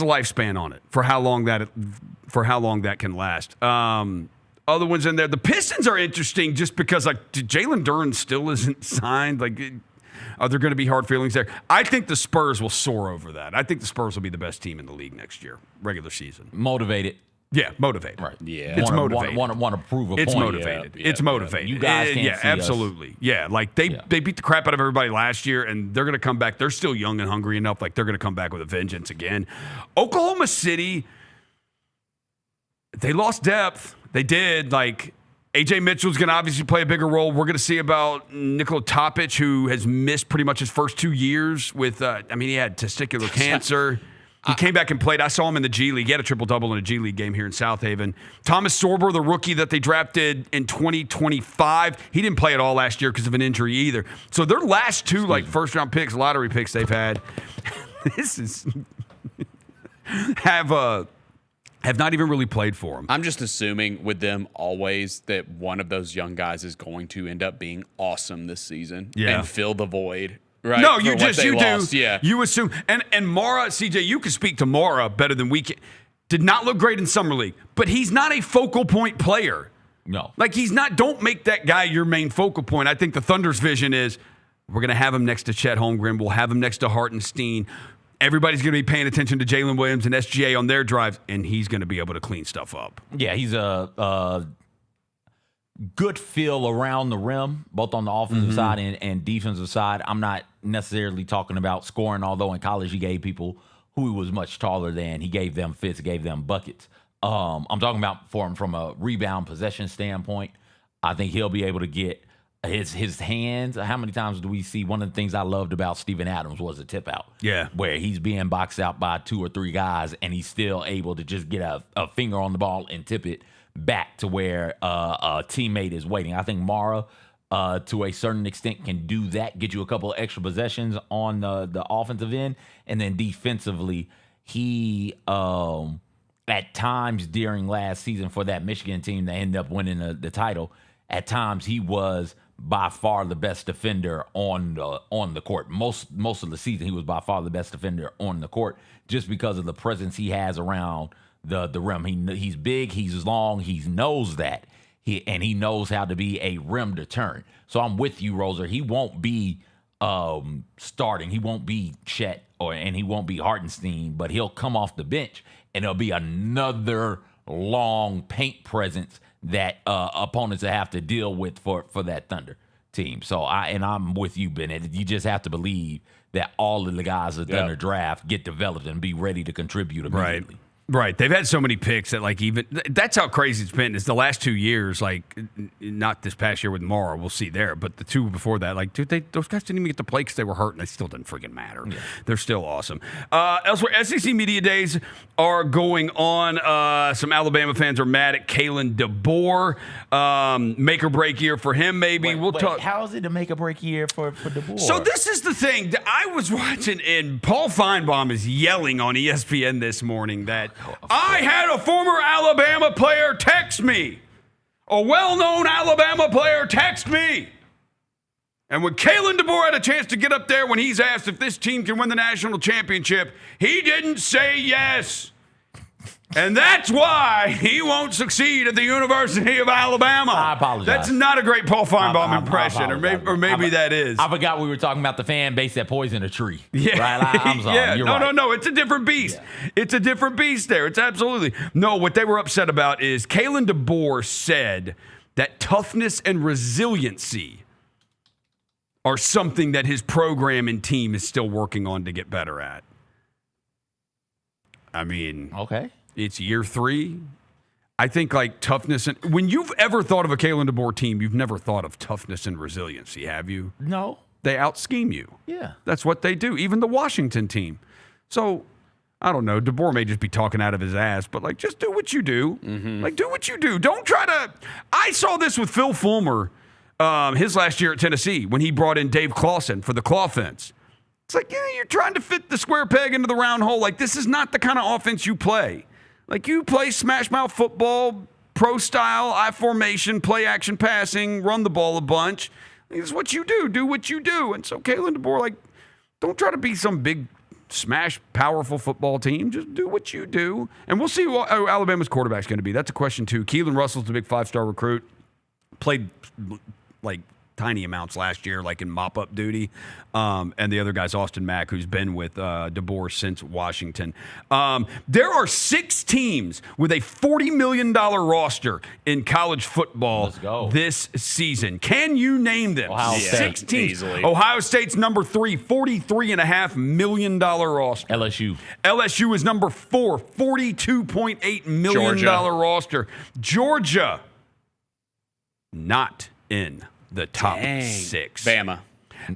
lifespan on it for how long that can last. Other ones in there, the Pistons are interesting just because Jalen Duren still isn't signed. Are there going to be hard feelings there? I think the Spurs will soar over that. I think the Spurs will be the best team in the league next year, regular season. Motivated. Yeah, motivated. Right. Yeah. It's motivated. Want to prove a point. It's motivated. Yeah. It's motivated. You guys can't see absolutely. Us. Yeah, they beat the crap out of everybody last year, and they're going to come back. They're still young and hungry enough. They're going to come back with a vengeance again. Oklahoma City, they lost depth. They did. A.J. Mitchell's going to obviously play a bigger role. We're going to see about Nikola Topic, who has missed pretty much his first 2 years with, he had testicular cancer. He came back and played. I saw him in the G League. He had a triple-double in a G League game here in South Haven. Thomas Sorber, the rookie that they drafted in 2025, he didn't play at all last year because of an injury either. So their last two first-round picks, lottery picks they've had, have not even really played for them. I'm just assuming with them always that one of those young guys is going to end up being awesome this season and fill the void. Right. No, you do. Yeah. You assume. And Mara, CJ, you can speak to Mara better than we can. Did not look great in Summer League, but he's not a focal point player. No. Like, he's not. Don't make that guy your main focal point. I think the Thunder's vision is we're going to have him next to Chet Holmgren. We'll have him next to Hartenstein. Everybody's going to be paying attention to Jalen Williams and SGA on their drives, and he's going to be able to clean stuff up. Yeah, he's a good feel around the rim, both on the offensive side and defensive side. I'm not necessarily talking about scoring, although in college he gave people who he was much taller than. He gave them fits, gave them buckets. I'm talking about for him from a rebound possession standpoint. I think he'll be able to get his hands. How many times do we see? One of the things I loved about Steven Adams was a tip out. Yeah. Where he's being boxed out by 2 or 3 guys, and he's still able to just get a finger on the ball and tip it back to where a teammate is waiting. I think Mara, to a certain extent, can do that, get you a couple of extra possessions on the offensive end. And then defensively, he, at times during last season for that Michigan team that ended up winning the title, at times he was by far the best defender on the court. Most of the season, he was by far the best defender on the court just because of the presence he has around the rim. He's big, he's long, he knows that. He knows how to be a rim deterrent. So I'm with you, Roser. He won't be starting. He won't be Chet and he won't be Hartenstein, but he'll come off the bench and there'll be another long paint presence that opponents will have to deal with for that Thunder team. So I'm with you, Bennett. You just have to believe that all of the guys that Thunder draft get developed and be ready to contribute immediately. Right. They've had so many picks that, like, even that's how crazy it's been. Is the last 2 years, like, not this past year with Mara, we'll see there, but the 2 before that, like, dude, those guys didn't even get to play because they were hurt, and they still didn't freaking matter. Yeah. They're still awesome. Elsewhere, SEC Media Days are going on. Some Alabama fans are mad at Kalen DeBoer. Make or break year for him, maybe. We'll talk. How is it a make or break year for DeBoer? So this is the thing. I was watching, and Paul Feinbaum is yelling on ESPN this morning that I had a former Alabama player text me. A well-known Alabama player text me. And when Kalen DeBoer had a chance to get up there when he's asked if this team can win the national championship, he didn't say yes. And that's why he won't succeed at the University of Alabama. I apologize. That's not a great Paul Feinbaum impression, or maybe that is. I forgot we were talking about the fan base that poisoned a tree. Yeah, right? I'm sorry. Yeah. You're right. No. It's a different beast. Yeah. It's a different beast there. It's absolutely. No, what they were upset about is Kalen DeBoer said that toughness and resiliency are something that his program and team is still working on to get better at. I mean, okay. It's year 3. I think, like, toughness and when you've ever thought of a Kalen DeBoer team, you've never thought of toughness and resiliency, have you? No. They out-scheme you. Yeah. That's what they do. Even the Washington team. So, I don't know. DeBoer may just be talking out of his ass, but, like, just do what you do. Mm-hmm. Like, do what you do. Don't try to. I saw this with Phil Fulmer his last year at Tennessee when he brought in Dave Clawson for the claw fence. It's like, yeah, you're trying to fit the square peg into the round hole. Like, this is not the kind of offense you play. Like, you play smash mouth football, pro style, I formation, play action passing, run the ball a bunch. This is what you do. Do what you do. And so Kalen DeBoer, like, don't try to be some big smash powerful football team. Just do what you do. And we'll see who Alabama's quarterback's going to be. That's a question, too. Keelan Russell's the big 5-star recruit. Played, like, tiny amounts last year, like in mop-up duty. And the other guy's Austin Mack, who's been with DeBoer since Washington. There are 6 teams with a $40 million roster in college football this season. Can you name them? Ohio State. 6 teams. Easily. Ohio State's number 3, $43.5 million roster. LSU is number 4, $42.8 million roster. Georgia, not in the top 6. Bama.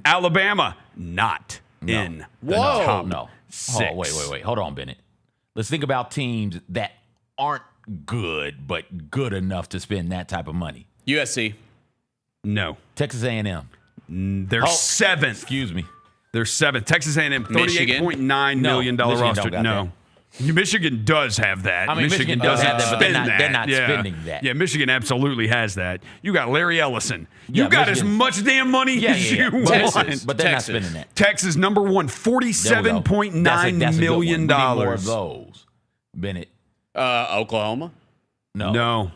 Alabama, not in the top 6. Oh, wait. Hold on, Bennett. Let's think about teams that aren't good, but good enough to spend that type of money. USC. No. Texas A&M. They're 7th. Excuse me. They're 7th. Texas A&M, $38.9 million roster. No. Michigan does have that. I mean, Michigan does have that, but they're not spending that. Yeah, Michigan absolutely has that. You got Larry Ellison. You got as much damn money as you want. But they're not spending that. Texas, number 1, $47.9 million. We need more of those. Bennett. Oklahoma? No.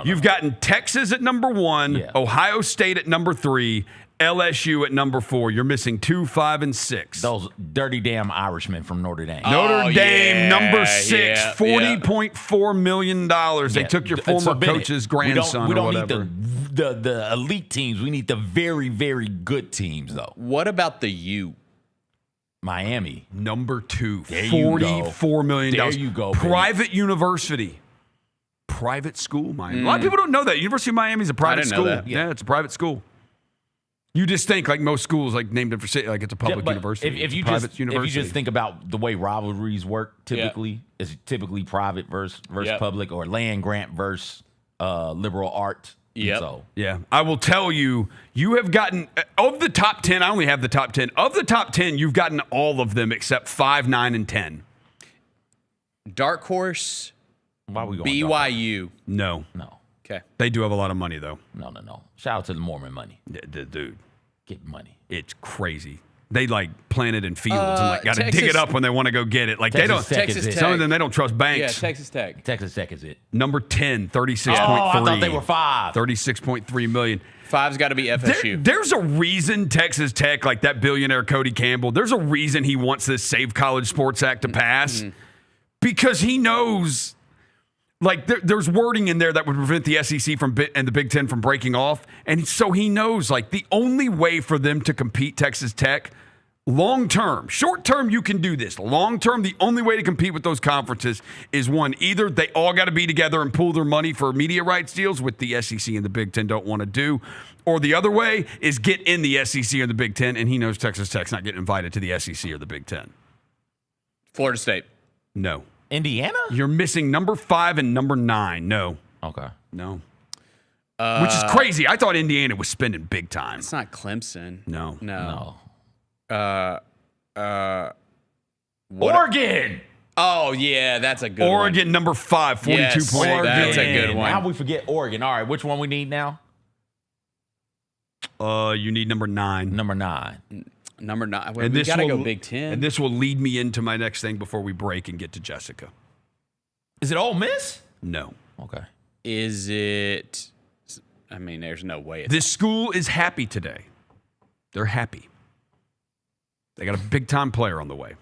You've gotten Texas at number 1, Ohio State at number 3, LSU at number 4. You're missing 2, 5, and 6. Those dirty damn Irishmen from Notre Dame. Notre Dame, number 6, $40.4 million. They took your former coach's grandson. We don't or need the elite teams. We need the very, very good teams, though. What about the U? Miami. Number 2, $44 million. There you go. Private university. Private school, Miami. A lot of people don't know that. University of Miami is a private school. Yeah, it's a private school. You just think like most schools, like named after city, like it's a public university. If you just think about the way rivalries work, typically it's typically private versus public, or land grant versus liberal art. Yeah, I will tell you, you have gotten of the top 10. I only have the top 10. Of the top 10, you've gotten all of them except 5, 9, and 10. Dark horse. Why are we going BYU? No. Okay. They do have a lot of money, though. No. Shout out to the Mormon money. Dude. Get money. It's crazy. They plant it in fields and got to dig it up when they want to go get it. Like Texas they don't. Tech is it. Some of them they don't trust banks. Yeah, Texas Tech. Texas Tech is it. Number 10, 36.3. I thought they were 5. 36.3 million. 5's got to be FSU. There's a reason Texas Tech, like that billionaire Cody Campbell, there's a reason he wants this Save College Sports Act to pass, because he knows. Like, there's wording in there that would prevent the SEC and the Big Ten from breaking off. And so he knows, like, the only way for them to compete, Texas Tech, long term, short term, you can do this. Long term, the only way to compete with those conferences is one, either they all got to be together and pool their money for media rights deals, which the SEC and the Big Ten don't want to do. Or the other way is get in the SEC or the Big Ten. And he knows Texas Tech's not getting invited to the SEC or the Big Ten. Florida State. No. Indiana? You're missing number 5 and number 9. No. Okay. No. Which is crazy. I thought Indiana was spending big time. It's not Clemson. No. Oregon. Oh, yeah, that's a good Oregon, one. number 5, 42 points. That's a good one. How we forget Oregon? All right, which one we need now? You need number 9. Number 9. Number 9. And we got to go Big Ten. And this will lead me into my next thing before we break and get to Jessica. Is it Ole Miss? No. Okay. Is it? I mean, there's no way. This school is happy today. They're happy. They got a big-time player on the way.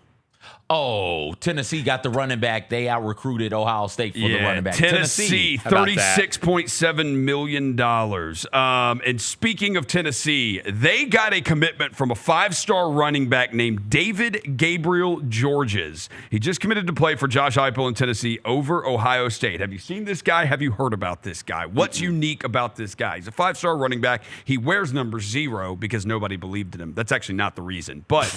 Oh, Tennessee got the running back. They out-recruited Ohio State for the running back. Tennessee, $36.7 million. And speaking of Tennessee, they got a commitment from a 5-star running back named David Gabriel Georges. He just committed to play for Josh Heupel in Tennessee over Ohio State. Have you seen this guy? Have you heard about this guy? What's unique about this guy? He's a 5-star running back. He wears number 0 because nobody believed in him. That's actually not the reason, but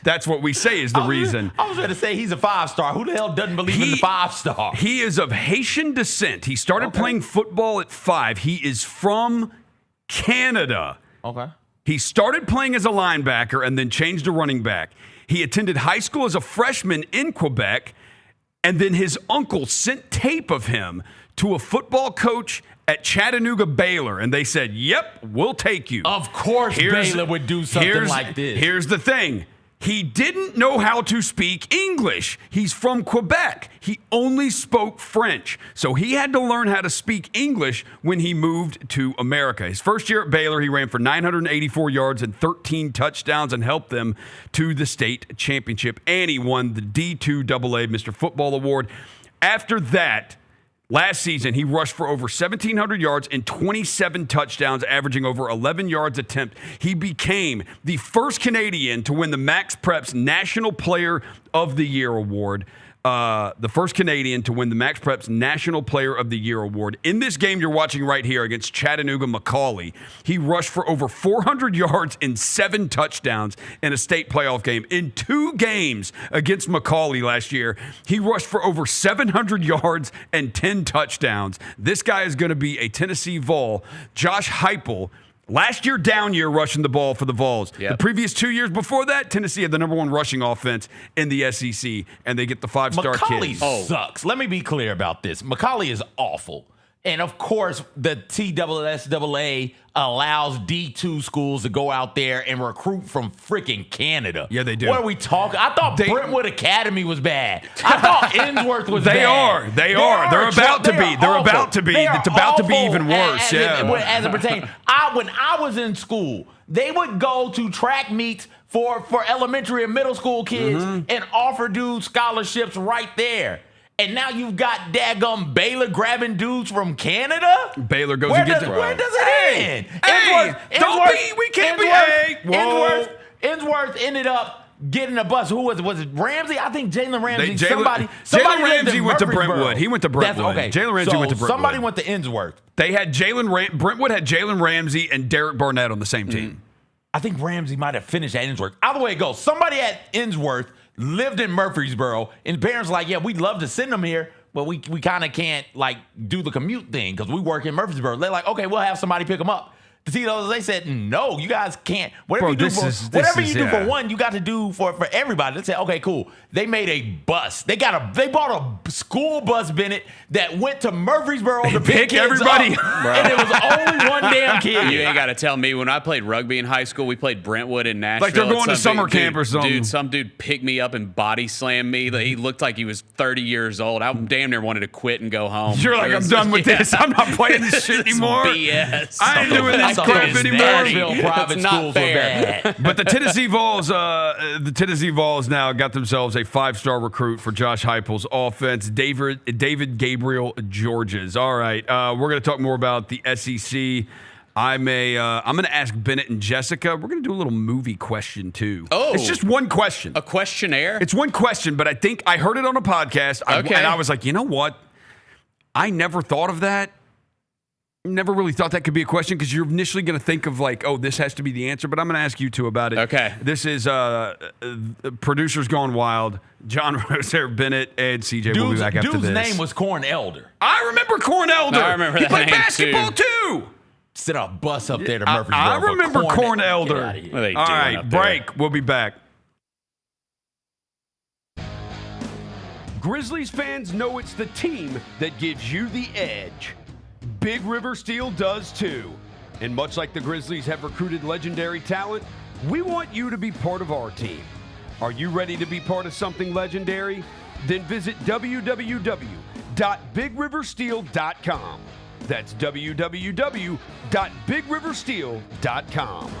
that's what we say is the reason. I was going to say he's a 5-star. Who the hell doesn't believe in the 5-star? He is of Haitian descent. He started playing football at 5. He is from Canada. Okay. He started playing as a linebacker and then changed to running back. He attended high school as a freshman in Quebec, and then his uncle sent tape of him to a football coach at Chattanooga Baylor, and they said, "Yep, we'll take you." Of course Baylor would do something like this. Here's the thing. He didn't know how to speak English. He's from Quebec. He only spoke French. So he had to learn how to speak English when he moved to America. His first year at Baylor, he ran for 984 yards and 13 touchdowns and helped them to the state championship. And he won the D2AA Mr. Football Award. After that, last season, he rushed for over 1,700 yards and 27 touchdowns, averaging over 11 yards attempt. He became the first Canadian to win the Max Preps National Player of the Year award. the first Canadian to win the Max Preps National Player of the Year award. In this game you're watching right here against Chattanooga Macaulay, he rushed for over 400 yards and 7 touchdowns in a state playoff game. In 2 games against Macaulay last year, he rushed for over 700 yards and 10 touchdowns. This guy is going to be a Tennessee Vol. Josh Heupel, last year, down year, rushing the ball for the Vols. Yep. The previous 2 years before that, Tennessee had the number 1 rushing offense in the SEC, and they get the 5-star Macaulay kid. sucks. Let me be clear about this. Macaulay is awful. And, of course, the TSSAA allows D2 schools to go out there and recruit from freaking Canada. Yeah, they do. What are we talking? I thought Brentwood Academy was bad. I thought Innsworth was bad. They are. They're about to be. They're about to be. It's about to be even worse. As it pertains. When I was in school, they would go to track meets for elementary and middle school kids and offer dudes scholarships right there. And now you've got daggum Baylor grabbing dudes from Canada? Baylor goes and gets it. Where does it end? We can't be. Innsworth ended up getting a bus. Who was it? Ramsey? I think Jaylon Ramsey. Jaylen Ramsey went to Brentwood. He went to Brentwood. Okay. Jaylen Ramsey went to Brentwood. Somebody went to Innsworth. They had Brentwood had Jaylen Ramsey and Derek Barnett on the same team. I think Ramsey might have finished at Innsworth. Either way it goes, somebody at Innsworth lived in Murfreesboro, and parents like, yeah, we'd love to send them here, but we kind of can't like do the commute thing because we work in Murfreesboro. They're like, okay, we'll have somebody pick them up. The Tito's, they said, no, you guys can't. Whatever you do for one, you got to do for everybody. They said, okay, cool. They made a bus. They bought a school bus, Bennett, that went to Murfreesboro to pick everybody up. And it was only one damn kid. You ain't got to tell me. When I played rugby in high school, we played Brentwood in Nashville. Like they're going to summer camp or something. Dude, some dude picked me up and body slammed me. He looked like he was 30 years old. I damn near wanted to quit and go home. You're like, I'm done with this. I'm not playing this shit anymore. BS. I ain't doing this crap anymore. Private schools were bad. But the Tennessee Vols now got themselves a 5-star recruit for Josh Heupel's offense, David Gabriel Georges. All right, we're going to talk more about the SEC. I'm going to ask Bennett and Jessica. We're going to do a little movie question too. Oh, it's just one question. A questionnaire? It's one question, but I think I heard it on a podcast. Okay. And I was like, you know what? I never thought of that. Never really thought that could be a question because you're initially going to think of like, oh, this has to be the answer, but I'm going to ask you two about it. Okay. This is Producers Gone Wild. Jon Roser, Bennett, and CJ will be back after this. Dude's name was Corn Elder. I remember Corn Elder. I remember that He played name basketball too. Sit a bus up there to Murfreesboro. I remember Corn Elder. What are they All doing right, up there? break. We'll be back. Grizzlies fans know it's the team that gives you the edge. Big River Steel does too. And much like the Grizzlies have recruited legendary talent, we want you to be part of our team. Are you ready to be part of something legendary? Then visit www.bigriversteel.com. That's www.bigriversteel.com.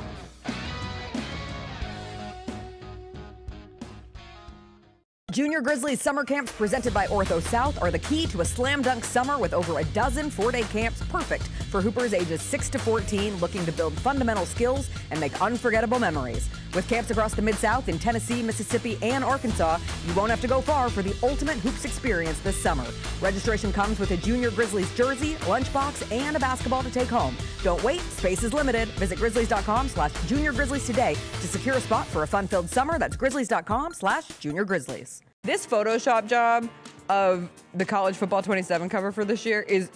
Junior Grizzlies summer camps presented by Ortho South are the key to a slam dunk summer with over a dozen 4-day camps perfect for hoopers ages 6 to 14 looking to build fundamental skills and make unforgettable memories. With camps across the Mid-South in Tennessee, Mississippi, and Arkansas, you won't have to go far for the ultimate hoops experience this summer. Registration comes with a Junior Grizzlies jersey, lunchbox, and a basketball to take home. Don't wait, space is limited. Visit grizzlies.com/juniorgrizzlies today to secure a spot for a fun-filled summer. That's grizzlies.com/juniorgrizzlies. This Photoshop job of the College Football 27 cover for this year is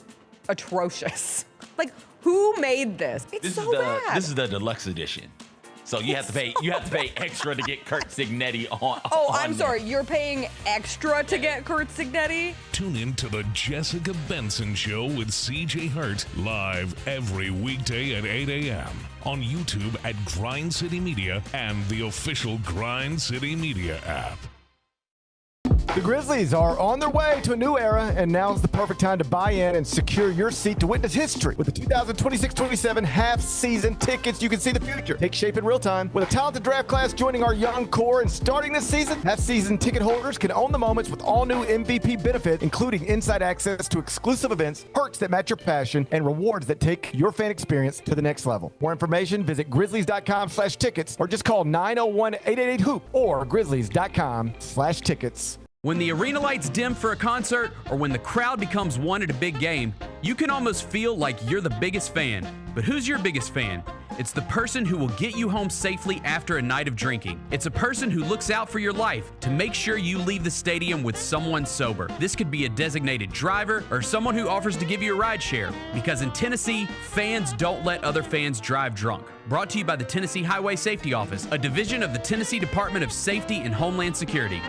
atrocious. Like, who made this? It's so bad. This is the deluxe edition. So you have to pay extra to get Kurt Signetti on. Oh, I'm sorry. You're paying extra to get Kurt Signetti? Tune in to the Jessica Benson Show with CJ Hart live every weekday at 8 a.m. on YouTube at Grind City Media and the official Grind City Media app. The Grizzlies are on their way to a new era, and now's the perfect time to buy in and secure your seat to witness history. With the 2026-27 half-season tickets, you can see the future take shape in real time. With a talented draft class joining our young core and starting this season, half-season ticket holders can own the moments with all new MVP benefits, including inside access to exclusive events, perks that match your passion, and rewards that take your fan experience to the next level. More information, visit grizzlies.com/tickets or just call 901-888-HOOP or grizzlies.com/tickets. When the arena lights dim for a concert or when the crowd becomes one at a big game, you can almost feel like you're the biggest fan. But who's your biggest fan? It's the person who will get you home safely after a night of drinking. It's a person who looks out for your life to make sure you leave the stadium with someone sober. This could be a designated driver or someone who offers to give you a ride share. Because in Tennessee, fans don't let other fans drive drunk. Brought to you by the Tennessee Highway Safety Office, a division of the Tennessee Department of Safety and Homeland Security.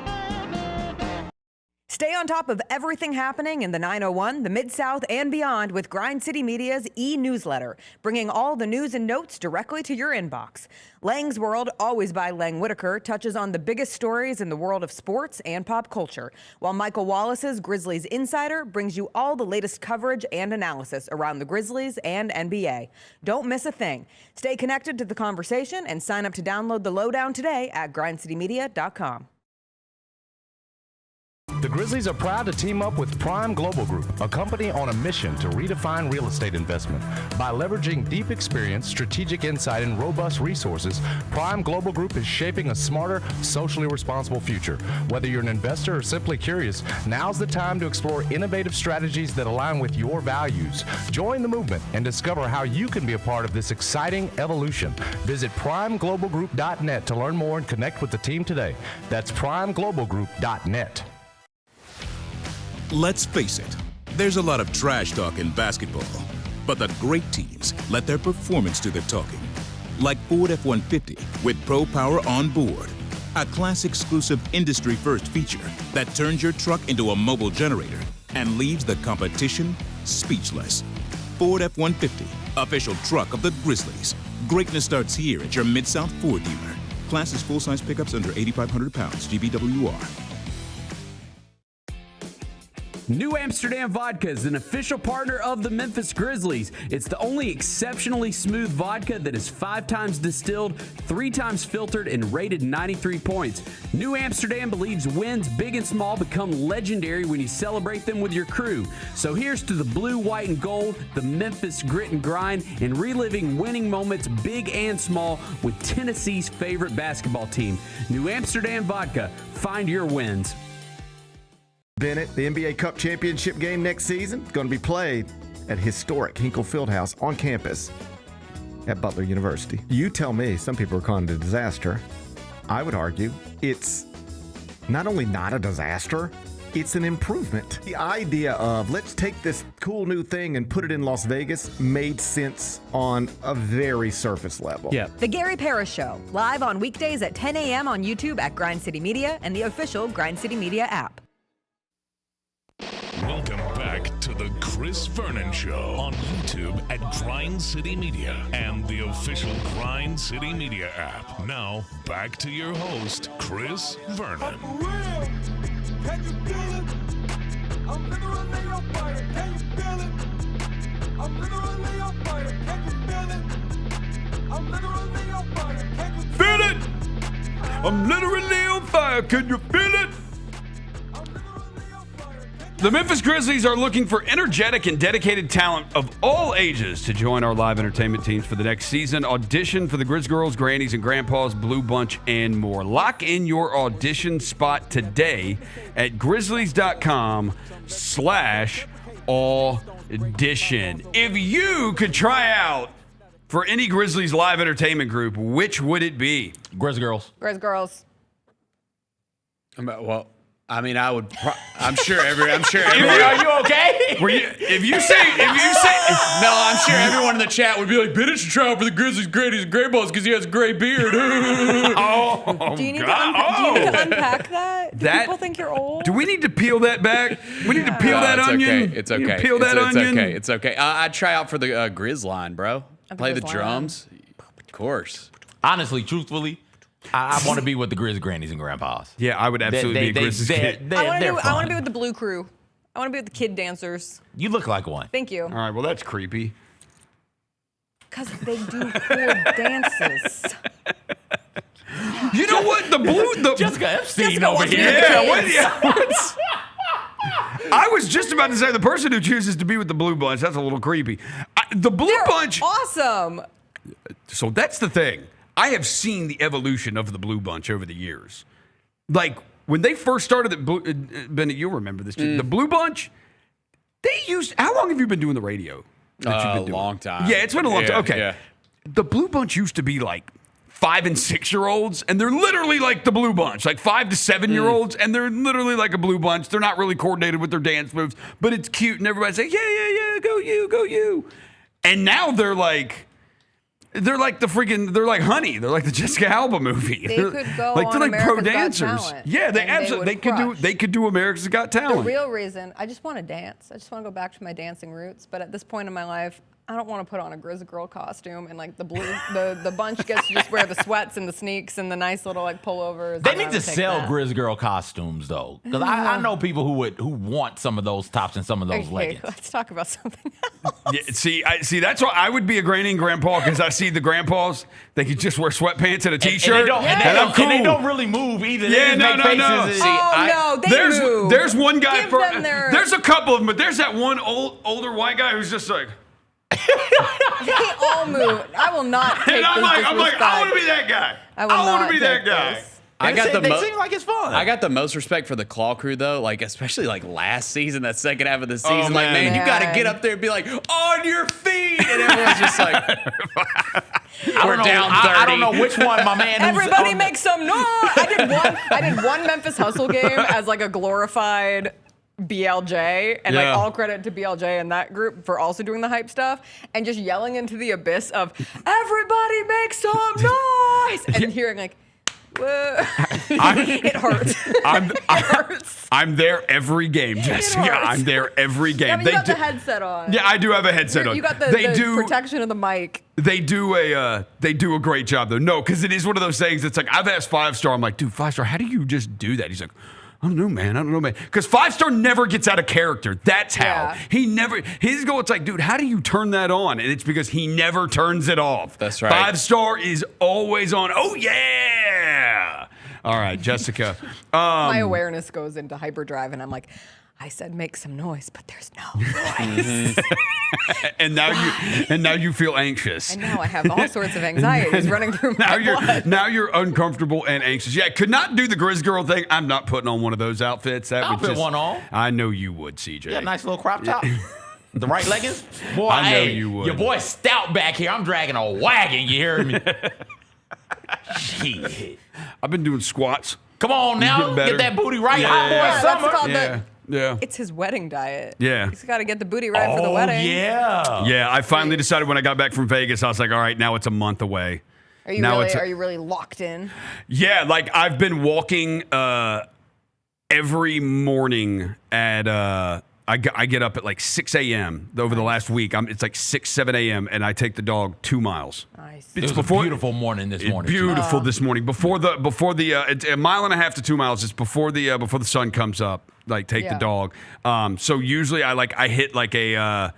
Stay on top of everything happening in the 901, the Mid-South, and beyond with Grind City Media's e-newsletter, bringing all the news and notes directly to your inbox. Lang's World, always by Lang Whitaker, touches on the biggest stories in the world of sports and pop culture, while Michael Wallace's Grizzlies Insider brings you all the latest coverage and analysis around the Grizzlies and NBA. Don't miss a thing. Stay connected to the conversation and sign up to download the lowdown today at grindcitymedia.com. The Grizzlies are proud to team up with Prime Global Group, a company on a mission to redefine real estate investment. By leveraging deep experience, strategic insight, and robust resources, Prime Global Group is shaping a smarter, socially responsible future. Whether you're an investor or simply curious, now's the time to explore innovative strategies that align with your values. Join the movement and discover how you can be a part of this exciting evolution. Visit primeglobalgroup.net to learn more and connect with the team today. That's primeglobalgroup.net. Let's face it, there's a lot of trash talk in basketball, but the great teams let their performance do the talking. Like Ford F-150 with Pro Power on board, a class-exclusive industry-first feature that turns your truck into a mobile generator and leaves the competition speechless. Ford F-150, official truck of the Grizzlies. Greatness starts here at your Mid-South Ford dealer. Class is full-size pickups under 8,500 pounds, GVWR. New Amsterdam Vodka is an official partner of the Memphis Grizzlies. It's the only exceptionally smooth vodka that is 5 times distilled, 3 times filtered, and rated 93 points. New Amsterdam believes wins big and small become legendary when you celebrate them with your crew. So here's to the blue, white, and gold, the Memphis grit and grind, and reliving winning moments big and small with Tennessee's favorite basketball team. New Amsterdam Vodka. Find your wins. Bennett, the NBA Cup Championship game next season is going to be played at historic Hinkle Fieldhouse on campus at Butler University. You tell me, some people are calling it a disaster. I would argue it's not only not a disaster, it's an improvement. The idea of let's take this cool new thing and put it in Las Vegas made sense on a very surface level. Yeah. The Gary Parrish Show, live on weekdays at 10 a.m. on YouTube at Grind City Media and the official Grind City Media app. Welcome back to the Chris Vernon Show on YouTube at Grind City Media and the official Grind City Media app. Now, back to your host, Chris Vernon. Can you feel it? I'm literally on fire. Can you feel it? I'm literally on fire. Can you feel it? I'm literally on fire. Can you feel it? I'm literally on fire. Can you feel it? The Memphis Grizzlies are looking for energetic and dedicated talent of all ages to join our live entertainment teams for the next season. Audition for the Grizz Girls, Grannies, and Grandpas, Blue Bunch, and more. Lock in your audition spot today at grizzlies.com/audition. If you could try out for any Grizzlies live entertainment group, which would it be? Grizz Girls. Grizz Girls. Well, I mean, I'm sure everyone. Are you okay? If you say, no, I'm sure everyone in the chat would be like, Bennett should try out for the Grizzlies, Grannies, and Grandpas because he has a gray beard. Do you need to unpack that? Do people think you're old? Do we need to peel that back? We need to peel that onion. It's okay. Peel that onion. It's okay. I'd try out for the Grizz line, bro. Play the drums. Of course. Honestly, truthfully, I want to be with the Grizz Grannies and Grandpas. Yeah, I would absolutely be a Grizzlies kid. I want to be with the Blue Crew. I want to be with the kid dancers. You look like one. Thank you. All right, well, that's creepy. Because they do cool dances. You know what? The Jessica Epstein over here. Yeah, I was just about to say the person who chooses to be with the Blue Bunch, that's a little creepy. The Blue Bunch. Awesome. So that's the thing. I have seen the evolution of the Blue Bunch over the years. Like, when they first started, Bennett, you'll remember this. The Blue Bunch, how long have you been doing the radio? A long time. Yeah, it's been a long time. Okay. Yeah. The Blue Bunch used to be like 5 and 6 year olds, and they're literally like the Blue Bunch, like 5 to 7 year olds, and they're literally like a Blue Bunch. They're not really coordinated with their dance moves, but it's cute, and everybody's like, yeah, go you. And now they're like they're like Honey. They're like the Jessica Alba movie. They could go like on they're like America's pro Got dancers. Talent, Yeah, they and absolutely they could do America's Got The Talent. real reason, I just want to dance. I just want to go back to my dancing roots. But at this point in my life, I don't want to put on a Grizz Girl costume and like the bunch gets to just wear the sweats and the sneaks and the nice little like pullovers. They need to sell Grizz Girl costumes though, because I know people who want some of those tops and some of those leggings. Let's talk about something else. Yeah, see, that's why I would be a granny and grandpa, because I see the grandpas, they could just wear sweatpants and a t-shirt, and I'm cool. And they don't really move either. Yeah, they just make no. faces. They move. There's one guy, There's a couple of them, but there's that one older white guy who's just like. They all move. I will not take And I'm like, I want to be be that guy. I want to be that guy. They seem like it's fun. I got the most respect for the Claw Crew though, like especially like last season, that second half of the season. Oh, like, man. you got to get up there and be like, on your feet, and everyone's just like, we're down 30. I don't know which one my man. Everybody make some noise. I did one Memphis Hustle game as like a glorified BLJ, and like all credit to BLJ and that group for also doing the hype stuff and just yelling into the abyss of everybody make some noise and hearing like, whoa. It hurts. I'm there every game, Jessica. I'm there every game. Yeah, but you got the headset on. Yeah, I do have a headset on. You got the protection of the mic. They do a great job though. No, because it is one of those things. It's like I've asked 5-Star. I'm like, dude, 5-Star, how do you just do that? He's like, I don't know, man. Because 5-Star never gets out of character. That's how. Yeah. He never, his goal, it's like, dude, how do you turn that on? And it's because he never turns it off. That's right. 5-Star is always on. Oh, yeah. All right, Jessica. My awareness goes into hyperdrive, and I'm like, I said make some noise, but there's no noise. and now you feel anxious. And now I have all sorts of anxieties running through my blood. Now you're uncomfortable and anxious. Yeah, could not do the Grizz Girl thing. I'm not putting on one of those outfits. I'll put one on. I know you would, CJ. Yeah, nice little crop top. The right leggings. Boy, I know you would. Your boy stout back here. I'm dragging a wagon. You hear me? Shit. I've been doing squats. Come on now, get that booty right. Hot boy summer. That's called Yeah. It's his wedding diet. Yeah. He's got to get the booty right for the wedding. Yeah. Yeah, I finally decided when I got back from Vegas, I was like, all right, now it's a month away. Are you really locked in? Yeah, like I've been walking every morning at I get up at like 6 a.m. over the last week. It's like 6, 7 a.m. and I take the dog 2 miles. Nice. It was a beautiful morning this morning. Beautiful this morning. Before the it's a mile and a half to 2 miles. It's before the sun comes up. Like take the dog. So usually I hit like a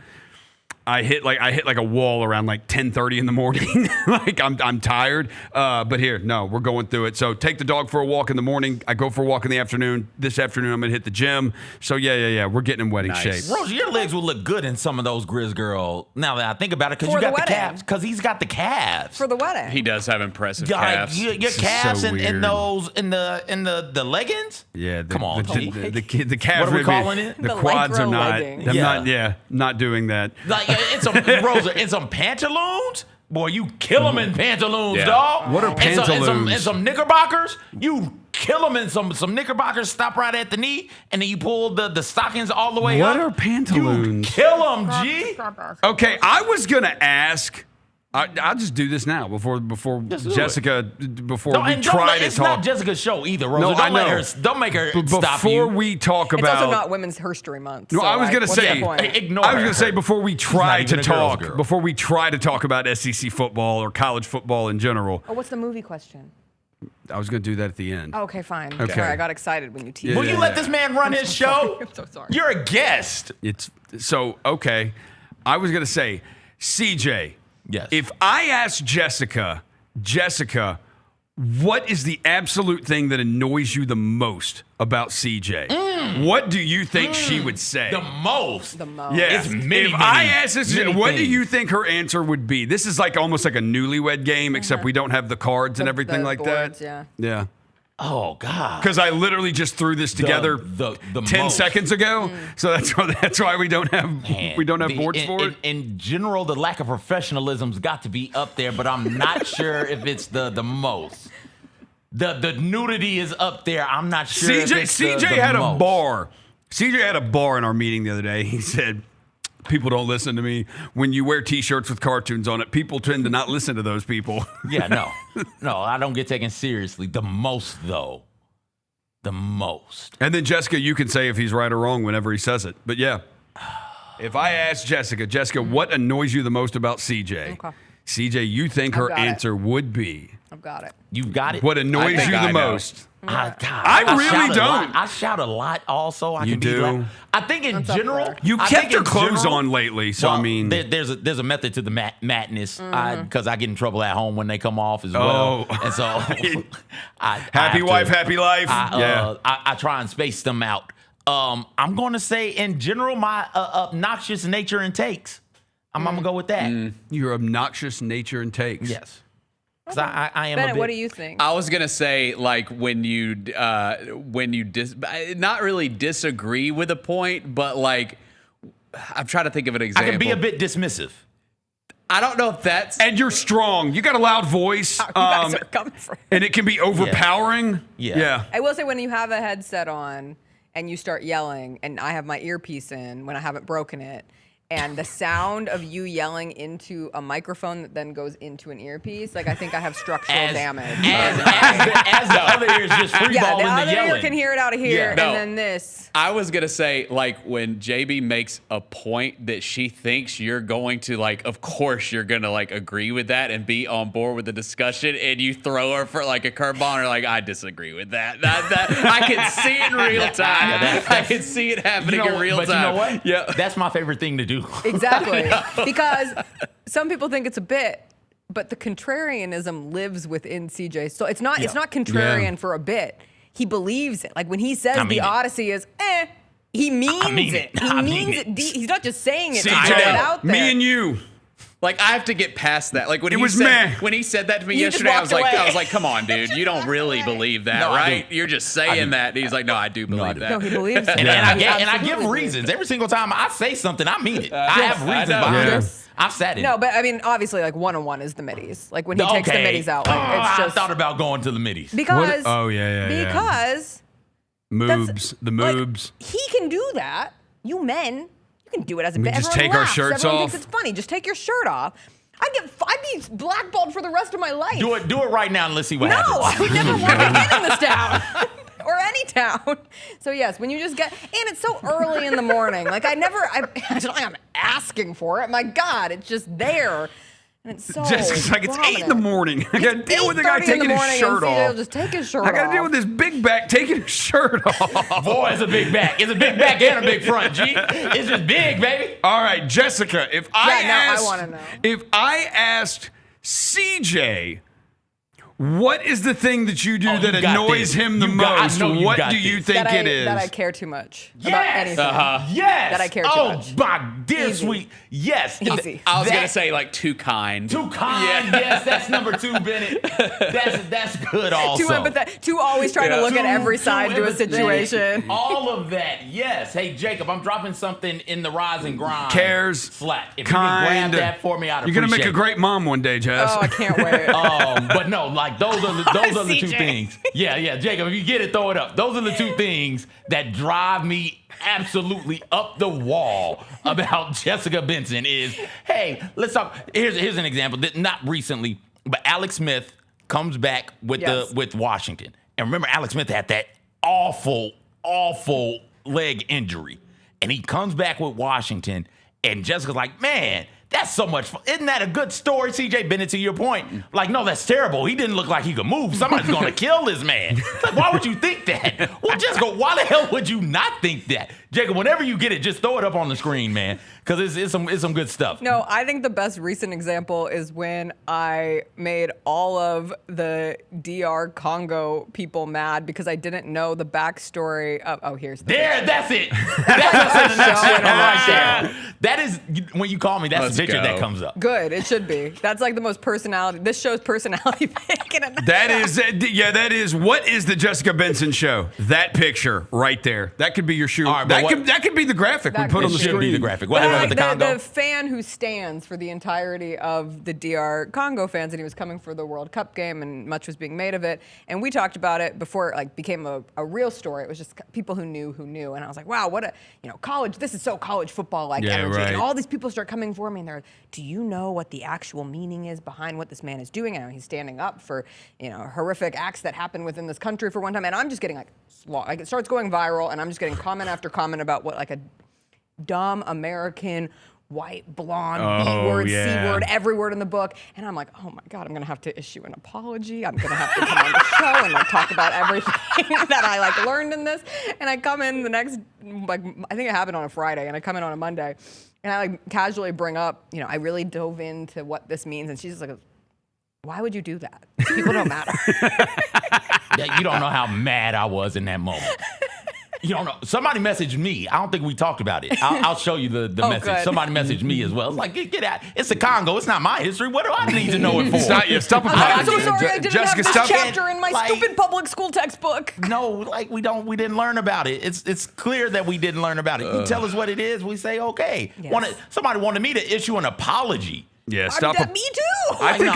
wall around like 10:30 in the morning. Like I'm tired. But we're going through it. So take the dog for a walk in the morning. I go for a walk in the afternoon. This afternoon I'm gonna hit the gym. So yeah. We're getting in wedding shape. Rosie, your legs will look good in some of those Grizz Girl. Now that I think about it, because you got the calves. Because he's got the calves for the wedding. He does have impressive calves. Your calves so in those in the leggings. Yeah, come on, the calves. What are we calling it? The quads are not. Leggings. Not doing that. Like it's in some pantaloons. Boy, you kill them in pantaloons, dog. What are pantaloons? And some knickerbockers. You kill them in some knickerbockers. Stop right at the knee, and then you pull the stockings all the way up. What are pantaloons? You kill them, G. Okay, I was gonna ask. I'll just do this now before Jessica before we try to it's talk. It's not Jessica's show either, Rosa. No, don't make her stop you. Before we talk about, it's also not Women's History Month. No, so I was gonna what's say. the point? Ignore. I was gonna say before we try to talk, girl. before we try to talk about SEC football or college football in general. Oh, what's the movie question? I was gonna do that at the end. Okay, fine. Okay. Sorry, I got excited when you teased. Will you let this man run his show? I'm so sorry. You're a guest. It's so okay. I was gonna say, CJ. Yes. If I ask Jessica, what is the absolute thing that annoys you the most about CJ? What do you think she would say? The most. Yeah. It's many, if I many, ask this, many what do things. you think her answer would be? This is like almost like a Newlywed Game, except we don't have the cards and everything the like boards, that. yeah. Yeah. Oh God! Because I literally just threw this together the 10 most. seconds ago, so that's why we don't have boards for it. In general, the lack of professionalism's got to be up there, but I'm not sure if it's the most. The nudity is up there. I'm not sure. CJ had a bar. CJ had a bar in our meeting the other day. He said, "People don't listen to me when you wear T-shirts with cartoons on it. People tend to not listen to those people." Yeah, no, I don't get taken seriously. The most, though. The most. And then, Jessica, you can say if he's right or wrong whenever he says it. But yeah, if I ask Jessica, what annoys you the most about CJ? Okay. CJ, you think her answer would be? I've got it. You've got it? What annoys you the most? I really don't. I shout a lot also. You do? I think in general. You kept your clothes on lately, so well, I mean. There's a method to the madness because I get in trouble at home when they come off as well. Oh. And so. Happy wife, happy life. I try and space them out. I'm going to say in general, my obnoxious nature and takes. I'm going to go with that. Your obnoxious nature and takes. Yes. Because I am Bennett, what do you think? I was gonna say like when you not really disagree with a point, but like I'm trying to think of an example. I can be a bit dismissive. I don't know if that's and you're strong. You got a loud voice. You guys are coming from. And it can be overpowering. Yeah. I will say when you have a headset on and you start yelling, and I have my earpiece in when I haven't broken it. And the sound of you yelling into a microphone that then goes into an earpiece, like I think I have structural damage. As the other ear is just free balling the other yelling. ear can hear it out of here, and then this. I was gonna say like when JB makes a point that she thinks you're going to like, of course you're gonna like agree with that and be on board with the discussion, and you throw her for like a curveball, and like I disagree with that. I can see it in real time. I can see it happening in real time. But you know what? Yeah, that's my favorite thing to do. Exactly. Because some people think it's a bit, but the contrarianism lives within CJ. So it's not contrarian for a bit. He believes it. Like when he says the Odyssey is he means it. He means it. He's not just saying it to CJ, put it out there. me and you. Like I have to get past that. Like when It he was said meh. when he said that to me You just yesterday, I was walked like, away. come on, dude, you don't really believe that, No, I right? do. You're just saying that. And he's like, no, I do believe that. No, he believes it. And I give Absolutely. reasons. Every single time I say something, I mean it. I have reasons know. behind Yeah. it. I've said it. No, but I mean, obviously, like one-on-one is the middies. Like when he takes the middies out, like it's I just thought about going to the middies. because. Oh, yeah. Because Moobs. The moobs. like, he can do that. You men, you can do it as a We bit. just Everyone take our laughs. shirts Everyone off. thinks it's funny. Just take your shirt off. I'd be blackballed for the rest of my life. Do it right now and let's see what No, happens. I would never want to get in this town. Or any town. So yes, when you just get, and it's so early in the morning. Like it's not like I'm asking for it. My God, it's just there. And it's so Jessica's like, it's 8 in the prominent. morning. I got to deal with the guy 8:30 in taking the his morning, shirt and CJ will off. just take his shirt I got to off. deal with this big back taking his shirt off. Boy, it's a big back. It's a big back and a big front, G. It's just big, baby. All right, Jessica, if I wanna know. if I asked CJ, what is the thing that you do Oh, that you got annoys this. him the You got- I most? know you What got do you this. think it is? That I care too much about Yes. anything. Yes. That I care too much. Oh, my dear Easy. sweet. Yes. Easy. I was That- gonna say like too kind. Too kind. Yes, that's number 2, Bennett. That's good also. Too empathetic. Too always trying to look at every side to a empathetic. situation. All of that. Yes. Hey, Jacob, I'm dropping something in the Rise and Grind. Cares. Slack. If Kind. you can grab that for me, I'd You're gonna make appreciate a great mom one day, Jess. Oh, I can't wait. But no, like those are the two CJ. things. Yeah, Jacob, if you get it, throw it up. Those are the two things that drive me absolutely up the wall about Jessica Benson is, hey, let's talk. Here's an example. Not recently, but Alex Smith comes back with with Washington. And remember, Alex Smith had that awful leg injury. And he comes back with Washington, and Jessica's like, man, that's so much fun. Isn't that a good story, CJ Bennett, to your point? Like, no, that's terrible. He didn't look like he could move. Somebody's going to kill this man. Like, why would you think that? Well, Jessica, why the hell would you not think that? Jacob, whenever you get it, just throw it up on the screen, man, because it's some good stuff. No, I think the best recent example is when I made all of the DR Congo people mad because I didn't know the backstory of. Oh, here's the there. That's it. That's the shit right there. That is when you call me. That's the picture that comes up. Good. It should be. That's like the most personality. This show's personality pick. That is. What is the Jessica Benson show? That picture right there. That could be your shoe. Right, that could be the graphic we put on the screen. Be the graphic. What about the Congo? The fan who stands for the entirety of the DR Congo fans, and he was coming for the World Cup game, and much was being made of it. And we talked about it before it like became a real story. It was just people who knew, and I was like, wow, what a college. This is so college football like energy. Right. And all these people start coming for me, and they're, do you know what the actual meaning is behind what this man is doing? And he's standing up for horrific acts that happened within this country for one time, and I'm just getting like it starts going viral, and I'm just getting comment after comment about what like a dumb American white blonde B-word, C-word, every word in the book. And I'm like, oh my God, I'm going to have to issue an apology. I'm going to have to come on the show and like talk about everything that I like learned in this. And I come in the next, like, I think it happened on a Friday, and I come in on a Monday, and I like casually bring up, I really dove into what this means. And she's just like, why would you do that? People don't matter. Yeah, you don't know how mad I was in that moment. You don't know. Somebody messaged me. I don't think we talked about it. I'll show you the message. Good. Somebody messaged me as well. It's like, get out. It's the Congo. It's not my history. What do I need to know it for? Stop I'm so sorry I didn't Jessica, have this chapter in my stupid public school textbook. No, like we didn't learn about it. It's clear that we didn't learn about it. You tell us what it is, we say okay. Yes. Somebody wanted me to issue an apology. Yeah, stop. Me too. I think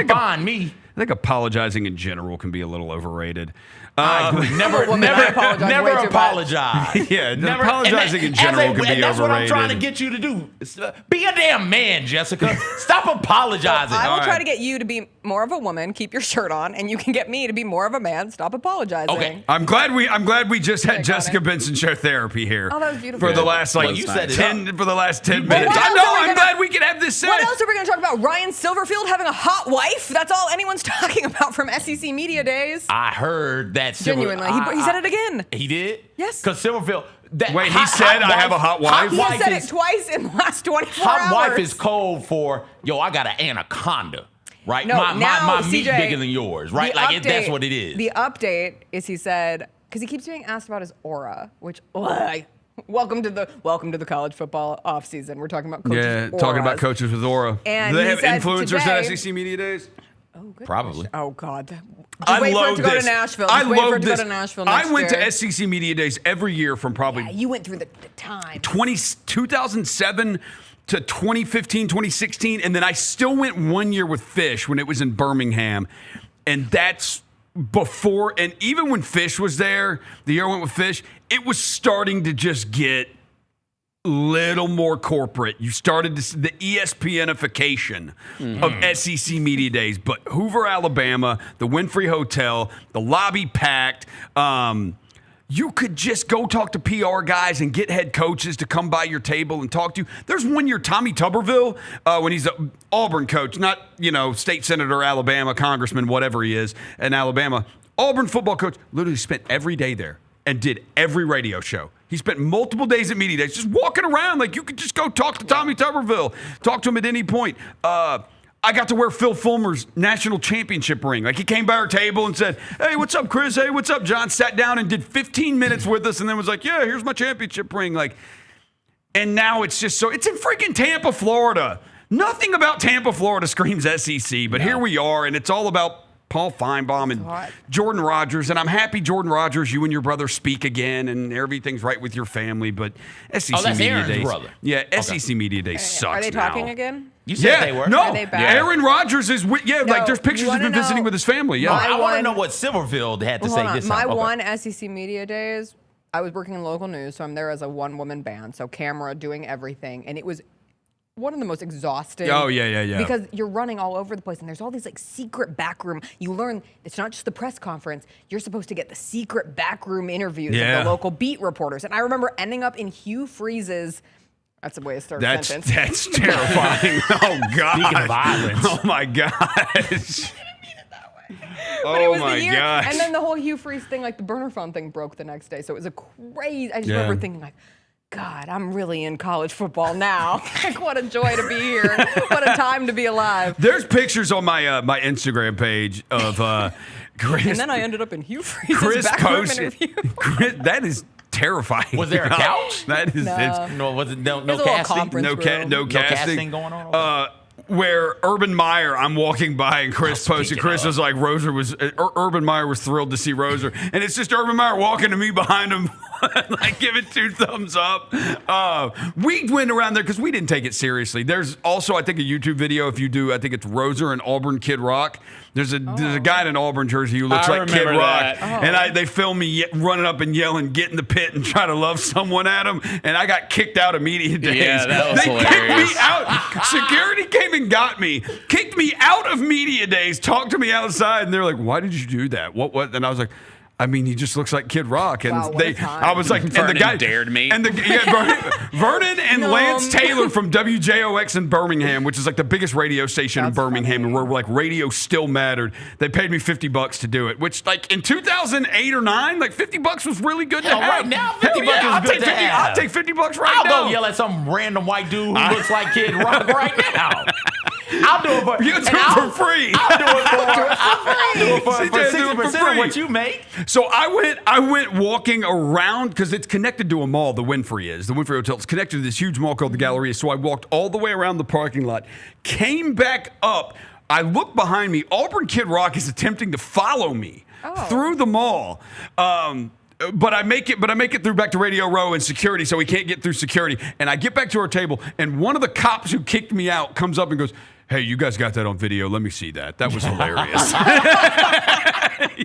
find me. I think apologizing in general can be a little overraid. I agree. Never apologize. Yeah, apologizing in general can be overrated. That's what I'm trying to get you to do. Be a damn man, Jessica. Stop apologizing. I will try to get you to be more of a woman. Keep your shirt on, and you can get me to be more of a man. Stop apologizing. Okay. I'm glad we just had Jessica Benson show therapy here. Oh, that was beautiful. For the last you said 10 it for the last 10 minutes. I'm glad we could have this set. What else are we going to talk about? Ryan Silverfield having a hot wife? That's all anyone's talking about from SEC Media Days. I heard that. Genuinely. He said it again. He did? Yes. Because Silverfield. Wait, he said I have a hot wife? He has said it twice in the last 24 hours. Hot wife is code for, I got an anaconda. Right? No, my meat CJ, bigger than yours, right? Like, that's what it is. The update is he said, because he keeps being asked about his aura, which, welcome to the college football offseason. We're talking about coaches' Yeah, auras. talking about coaches with aura. And do they he have said influencers today, at SEC Media Days? Oh, good Probably. question. Oh, God. I wait for it love to go this. to Nashville. I wait for love it to this. go to Nashville next I went year. to SEC Media Days every year from probably You went through the time. 2007 to 2015, 2016, and then I still went 1 year with Fish when it was in Birmingham, and that's before. And even when Fish was there, the year I went with Fish, it was starting to just get little more corporate. You started to see the ESPNification of SEC Media Days. But Hoover, Alabama, the Winfrey Hotel, the lobby packed. You could just go talk to PR guys and get head coaches to come by your table and talk to you. There's 1 year Tommy Tuberville, when he's an Auburn coach, not, state senator, Alabama, congressman, whatever he is in Alabama. Auburn football coach literally spent every day there and did every radio show. He spent multiple days at media days just walking around. Like, you could just go talk to Tommy Tuberville, talk to him at any point. I got to wear Phil Fulmer's national championship ring. Like, he came by our table and said, hey, what's up, Chris? Hey, what's up, John? Sat down and did 15 minutes with us and then was like, yeah, here's my championship ring. Like, and now it's just it's in freaking Tampa, Florida. Nothing about Tampa, Florida screams SEC, but here we are, and it's all about Paul Feinbaum and Jordan Rodgers. And I'm happy, Jordan Rodgers, you and your brother speak again and everything's right with your family. But SEC that's Media Aaron's Days. brother. Yeah, SEC Media Days sucks. Are they now. talking again? You said they were. No, Are they back? Aaron Rodgers is with, like there's pictures of him visiting with his family. Yeah. I want to know what Silverfield had to say this My time. one SEC Media Days, I was working in local news, so I'm there as a one-woman band, so camera, doing everything, and it was one of the most exhausting. Oh, yeah. Because you're running all over the place, and there's all these secret backroom. You learn it's not just the press conference. You're supposed to get the secret backroom interviews of the local beat reporters. And I remember ending up in Hugh Freeze's. That's a way to start a sentence. That's terrifying. Oh God. Speaking of violence. Oh my gosh. But it Oh was my the year, gosh. and then the whole Hugh Freeze thing, like the burner phone thing, broke the next day. So it was a crazy. I just remember thinking like, God, I'm really in college football now. Like, what a joy to be here. What a time to be alive. There's pictures on my my Instagram page of Chris. And then I ended up in Hugh Freeze's Chris backroom posted. interview. Chris, that is terrifying. Was there a couch? That is No. No, was it no There's a little casting? conference room. no casting. casting going on? Where Urban Meyer, I'm walking by and Chris posted. Chris was like, Urban Meyer was thrilled to see Roser. And it's just Urban Meyer walking to me behind him, like giving 2 thumbs up. We went around there because we didn't take it seriously. There's also, I think, a YouTube video. If you do, I think it's Roser and Auburn Kid Rock. There's a guy in an Auburn jersey who looks like Kid Rock. And they filmed me running up and yelling, get in the pit and try to love someone at him. And I got kicked out of media days. Yeah, that was they hilarious. kicked me out. Security came and got me, kicked me out of media days, talked to me outside, and they're like, "Why did you do that? What?" And I was like, I mean, he just looks like Kid Rock, and Wow, what a time. I was like, Vernon and the guy dared me. and Vernon and Lance Taylor from WJOX in Birmingham, which is like the biggest radio station in Birmingham, and where like radio still mattered. They paid me $50 to do it, which like in 2008 or 9, like $50 was really good to have. Right now, $50 is I'll good take to 50. have. I'll take $50 right I'll now. go yell at some random white dude who looks like Kid Rock right now. I'll do it for You do it for free. I'll do it for 60% of what you make. So I went walking around because it's connected to a mall. The Winfrey Hotel. It's connected to this huge mall called the Galleria. So I walked all the way around the parking lot, came back up. I look behind me. Auburn Kid Rock is attempting to follow me through the mall. But I make it through back to Radio Row and security, so we can't get through security. And I get back to our table, and one of the cops who kicked me out comes up and goes, "Hey, you guys got that on video? Let me see that. That was hilarious."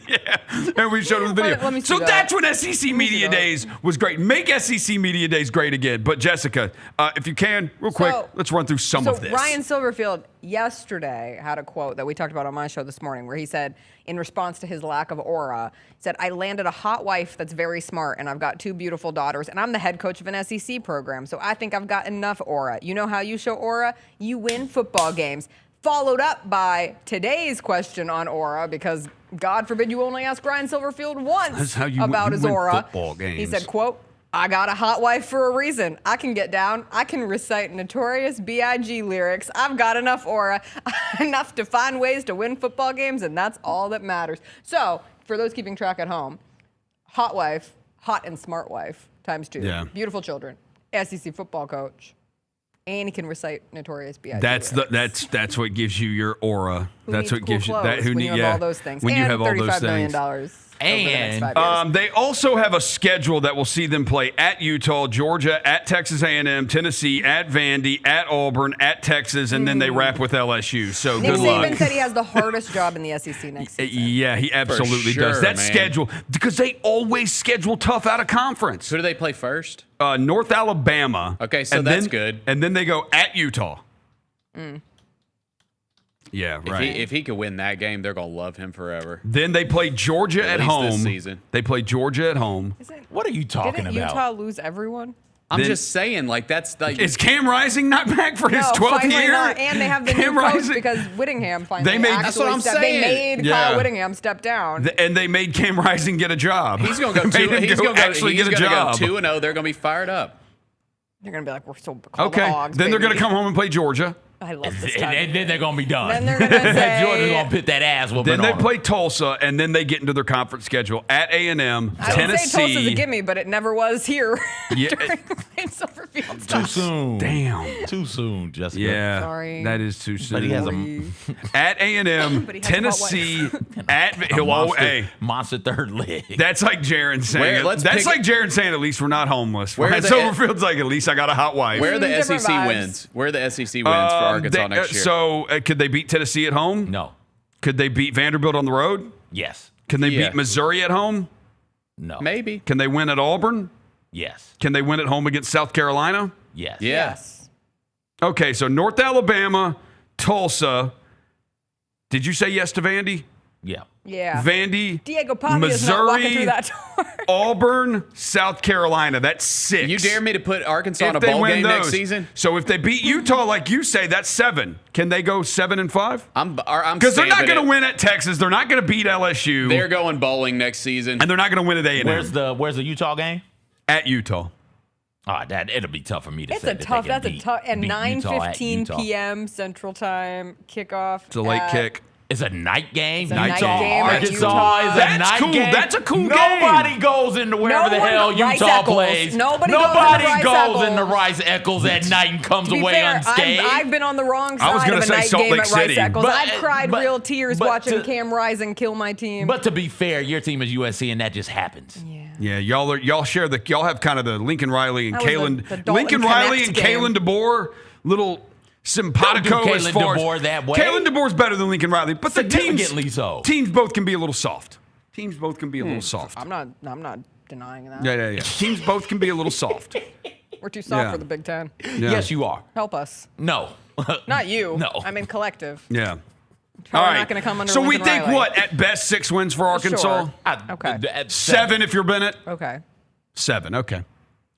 Yeah, and we showed him the video. Let me see So that. that's when SEC Media Days was great. Make SEC Media Days great again. But Jessica, if you can, real quick, let's run through some of this. Ryan Silverfield yesterday had a quote that we talked about on my show this morning where he said, in response to his lack of aura, he said, "I landed a hot wife that's very smart, and I've got 2 beautiful daughters, and I'm the head coach of an SEC program, so I think I've got enough aura. You know how you show aura? You win football games." Followed up by today's question on aura, because God forbid you only ask Ryan Silverfield once That's how you about win his aura. football games. He said, quote, "I got a hot wife for a reason. I can get down. I can recite Notorious B.I.G. lyrics. I've got enough aura, enough to find ways to win football games, and that's all that matters." So, for those keeping track at home, hot wife, hot and smart wife, times 2. Yeah. Beautiful children, SEC football coach, and he can recite Notorious B.I.G. That's what gives you your aura. Who That's needs what cool gives you that. clothes Who when need you have all those things. When you And have all those $35 million things. over the next 5 years. They also have a schedule that will see them play at Utah, Georgia, at Texas A&M, Tennessee, at Vandy, at Auburn, at Texas, and then they wrap with LSU. So Nick good Saban luck. said he has the hardest job in the SEC next season. Yeah, he absolutely sure, does. That man. schedule, because they always schedule tough out of conference. Who do they play first? North Alabama. Okay, so and that's then, good. And then they go at Utah. Yeah, right. If he could win that game, they're gonna love him forever. Then they play Georgia at least home. this season. They play Georgia at home. What are you talking Didn't about? Utah lose everyone? I'm Then- just saying, like that's like Is Cam Rising not back for his No, 12th finally year? not. And they have the Cam new coach Rising- because Whittingham finally They made- actually That's what I'm stepped. They saying. made Yeah. Kyle Whittingham step down. And they made Cam Rising get a job. he's gonna go They made him he's gonna go actually get a job. 2-0. They're gonna be fired up. They're gonna be like, we're so called Okay. hogs. Then they're baby. going to come home and play Georgia. I love this And time. then they're gonna be done. Then they're gonna say- Georgia's gonna put that ass whooping Then they on play Tulsa, and then they get into their conference schedule at A&M, I would Tennessee. say Tulsa's a gimme, but it never was here Yeah. during Ryan Silverfield's them. Too time. soon. Damn. Too soon, Jessica. Yeah. Sorry. That is too soon. But he has At A&M, But he has a hot Tennessee, at a he'll always, monster, hey, monster third leg. that's like Jaron saying. Let's That's pick- like Jaron saying, at least we're not homeless. Where Ryan the- Silverfield's like, at least I got a hot wife. Where are the Different SEC vibes. wins? Where are the SEC wins for Arkansas next year? So could they beat Tennessee at home? No. Could they beat Vanderbilt on the road? Yes. Can they Yeah. beat Missouri at home? No. Maybe. Can they win at Auburn? Yes. Can they win at home against South Carolina? Yes. Yes. Okay, so North Alabama, Tulsa. Did you say yes to Vandy? Yeah. Yeah. Vandy, Diego Pavia is not walking Missouri, through that door. Auburn, South Carolina. That's 6. You dare me to put Arkansas in a If they bowl win game those. next season? So if they beat Utah, like you say, that's 7. Can they go 7-5? I'm Because they're not stamping going to it. win at Texas. They're not going to beat LSU. They're going bowling next season. And they're not going to win at A&M. Where's the Utah game? At Utah. Oh, it'll be tough for me to It's say. a tough. That's a tough. And beat Utah at 9:15 Utah. p.m. Central Time kickoff. It's a late kick. It's a night game. It's a night game at Arkansas Utah. is a That's night cool. game. That's a cool game. Nobody goes into wherever the hell Utah plays. Nobody goes into Rice Eccles at night and comes To be away fair, unscathed. I've been on the wrong I was side gonna of a say night Salt game Lake at Rice City. Eccles. But- I've cried but- real tears but watching to- Cam Rising kill my team. But to be fair, your team is USC, and that just happens. Yeah, y'all have kind of the Lincoln Riley and That was Kalen. the Dalton Lincoln Riley Connect and game. Kalen DeBoer, little simpatico Don't do as Kalen far DeBoer as that way. Kalen DeBoer's better than Lincoln Riley, but the Significantly so. teams both can be a little soft. Teams both can be a little soft. I'm not denying that. Yeah. Teams both can be a little soft. We're too soft Yeah. for the Big Ten. Yeah. Yes, you are. Help us. No. Not you. No. I mean collective. Yeah. Probably not going to come under So we Lincoln think Riley. what at best 6 wins for Arkansas. Sure. Okay. 7 if you're Bennett. Okay. 7. Okay.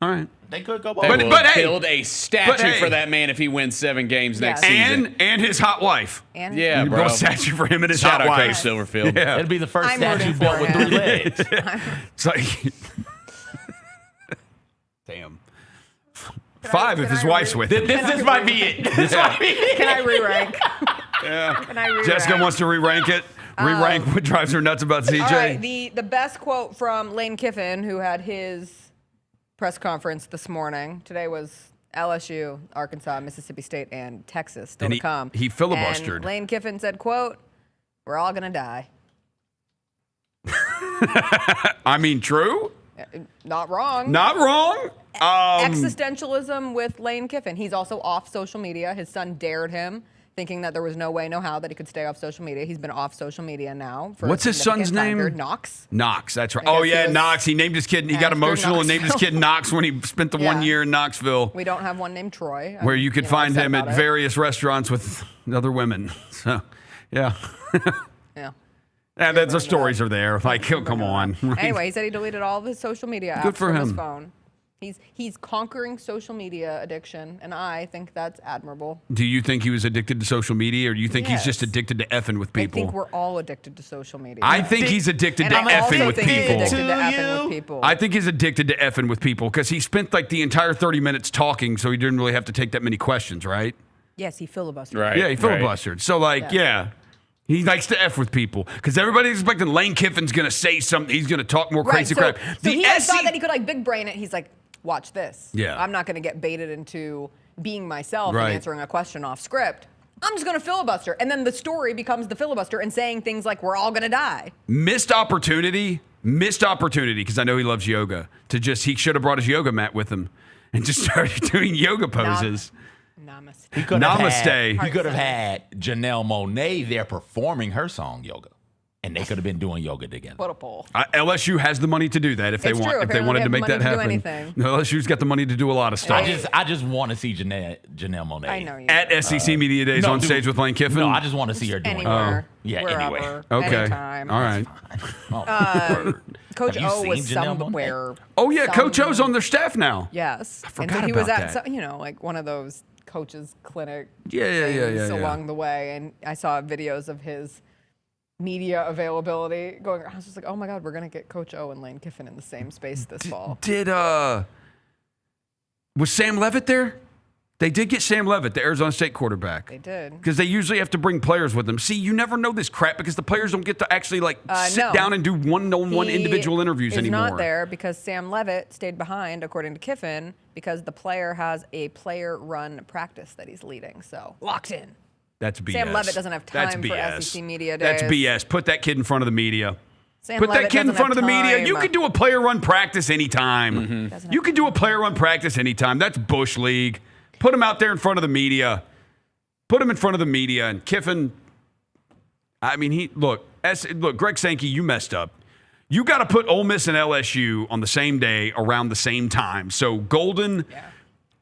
All right. They could go They both. will hey, build a statue but hey. for that man if he wins 7 games next Yes. season. And his hot wife. And Yeah, You bro. build a statue for him and his Shout hot out Coach wife. Silverfield. Yeah. It'll be the first I'm statue rooting built for with him. 3 legs. It's like, damn. 5 if his wife's with him. This might be it. This might be it. Can I re-rank? Yeah. Can I re-rank? Jessica wants to re-rank it. Re-rank what drives her nuts about CJ. All right, the best quote from Lane Kiffin, who had his press conference this morning. Today was LSU, Arkansas, Mississippi State, and Texas still And to come. he filibustered. And Lane Kiffin said, quote, "We're all going to die." I mean, true. Not wrong. Not wrong. Existentialism with Lane Kiffin. He's also off social media. His son dared him, thinking that there was no way, no how that he could stay off social media. He's been off social media now for What's a his son's significant time name? period. Knox. Knox, that's right. I Oh, guess yeah, he was Knox. He named his kid. He got after emotional and named his Knoxville. kid Knox when he spent the 1 Yeah. year in Knoxville, We don't have one named Troy. where you could find upset him at about it. various restaurants with other women. So, yeah. Yeah. Yeah, the stories are there. Like, oh, come on. Anyway, he said he deleted all of his social media apps Good for from his him. phone. He's conquering social media addiction, and I think that's admirable. Do you think he was addicted to social media, or do you think he's just Yes. addicted to effing with I think people? we're all addicted to social media. I think he's addicted and to I also effing with think he's people. addicted to effing with people. I think he's addicted to effing with people because he spent like the entire 30 minutes talking, so he didn't really have to take that many questions, right? Yes, he filibustered. Right. Yeah, he filibustered. So, like, yeah. He likes to F with people because everybody's expecting Lane Kiffin's going to say something. He's going to talk more crazy so, crap. So he had thought that he could like big brain it. He's like, watch this. Yeah. I'm not going to get baited into being myself Right. and answering a question off script. I'm just going to filibuster. And then the story becomes the filibuster and saying things like, we're all going to die. Missed opportunity because I know he loves yoga. He should have brought his yoga mat with him and just started doing yoga poses. Namaste. He could have Namaste. He could have had Janelle Monáe there performing her song Yoga, and they could have been doing yoga together. What a poll. LSU has the money to do that if they It's want. true. If they Apparently wanted to they make have that money to do happen. anything. LSU's got the money to do a lot of stuff. I just want to see Janelle Monáe. I know you. At SEC Media Days on stage with Lane Kiffin. No, I just want to see her doing Anywhere. Yeah, wherever, anywhere. Okay. Anytime. All right. Coach Have you O seen was Janelle somewhere. Oh yeah, Coach O's on their staff now. Yes. I forgot and so he was about at, that. like one of those coaches clinic Yeah. things along the way. And I saw videos of his media availability going. I was just like, oh my God, we're going to get Coach O and Lane Kiffin in the same space this fall. Was Sam Levitt there? They did get Sam Levitt, the Arizona State quarterback. They did. Because they usually have to bring players with them. See, you never know this crap because the players don't get to actually sit no. down and do one-on-one He individual interviews is anymore. not there because Sam Levitt stayed behind, according to Kiffin, because the player has a player-run practice that he's leading. So locked in. That's BS. Sam Levitt doesn't have That's time BS. for SEC media days. That's BS. Put that kid in front of the media. Sam Put that Levitt kid in doesn't front of have the media. You time. can do a player-run practice anytime. You can do a player-run practice anytime. That's Bush League. Put him out there in front of the media. Put him in front of the media. And Kiffin, I mean, look, Greg Sankey, you messed up. You got to put Ole Miss and LSU on the same day around the same time. So Golden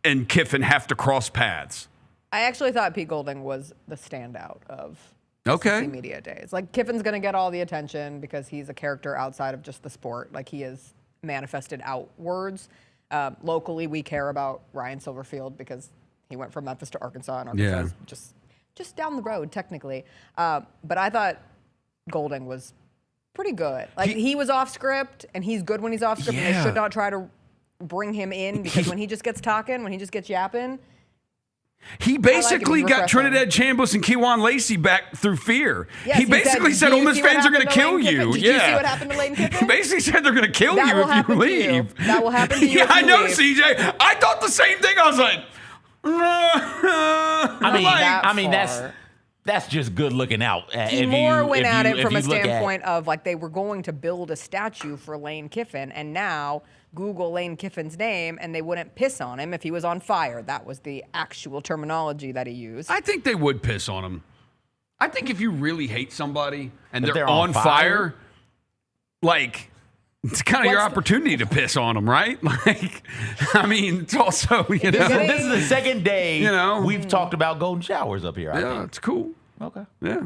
and Kiffin have to cross paths. I actually thought Pete Golding was the standout of Okay. SEC Media Days. Like, Kiffin's going to get all the attention because he's a character outside of just the sport. Like, he is manifested outwards. Locally, we care about Ryan Silverfield because he went from Memphis to Arkansas, and Arkansas is just down the road, technically. But I thought Golding was pretty good. Like, he was off script, and he's good when he's off script, and they should not try to bring him in because when he just gets talking, when he just gets yapping. He basically got Trinidad Chambliss and Kejuan Lacey back through fear. Yes, he basically said, Ole Miss fans are going to kill you. Did you see what happened to Lane Kiffin? He basically said they're going to kill you if you leave. That will happen to you. Yeah, I know, CJ. I thought the same thing. I was like, I mean, that's just good looking out. He went at it from a standpoint of like they were going to build a statue for Lane Kiffin, and now Google Lane Kiffin's name, and they wouldn't piss on him if he was on fire. That was the actual terminology that he used. I think they would piss on him. I think if you really hate somebody and they're on fire, like, it's kind of your opportunity to piss on them, right? Like, I mean, it's also, you know. This is the second day we've talked about golden showers up here. Yeah, it's cool. Okay. Yeah.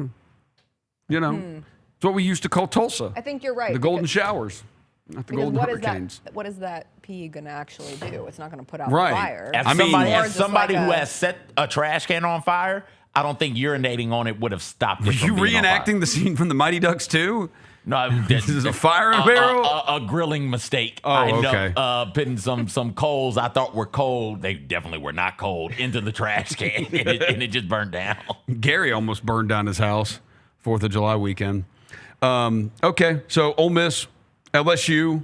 You know, it's what we used to call Tulsa. I think you're right. The golden showers, not the golden hurricanes. What is that pee going to actually do? It's not going to put out Right. fire. As somebody who has set a trash can on fire, I don't think urinating on it would have stopped it. Were you reenacting the scene from the Mighty Ducks 2? No, this is a fire in a barrel. A grilling mistake. Oh, okay. Putting some coals I thought were cold. They definitely were not cold into the trash can, and it just burned down. Gary almost burned down his house 4th of July weekend. Okay, so Ole Miss, LSU,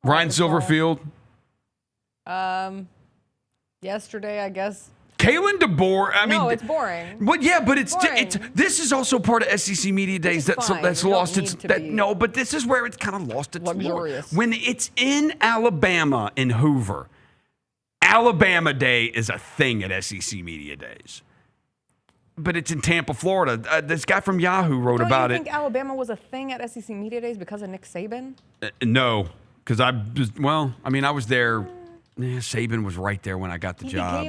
Ryan Silverfield. Yesterday, I guess. Kalen DeBoer. I mean, no, it's boring. But yeah, but it's this is also part of SEC Media Days that's lost its no, but this is where it's kind of lost its luxurious. When it's in Alabama in Hoover, Alabama Day is a thing at SEC Media Days. But it's in Tampa, Florida. This guy from Yahoo wrote about it. Do you think Alabama was a thing at SEC Media Days because of Nick Saban? No, because I was there. Yeah, Saban was right there when I got the job.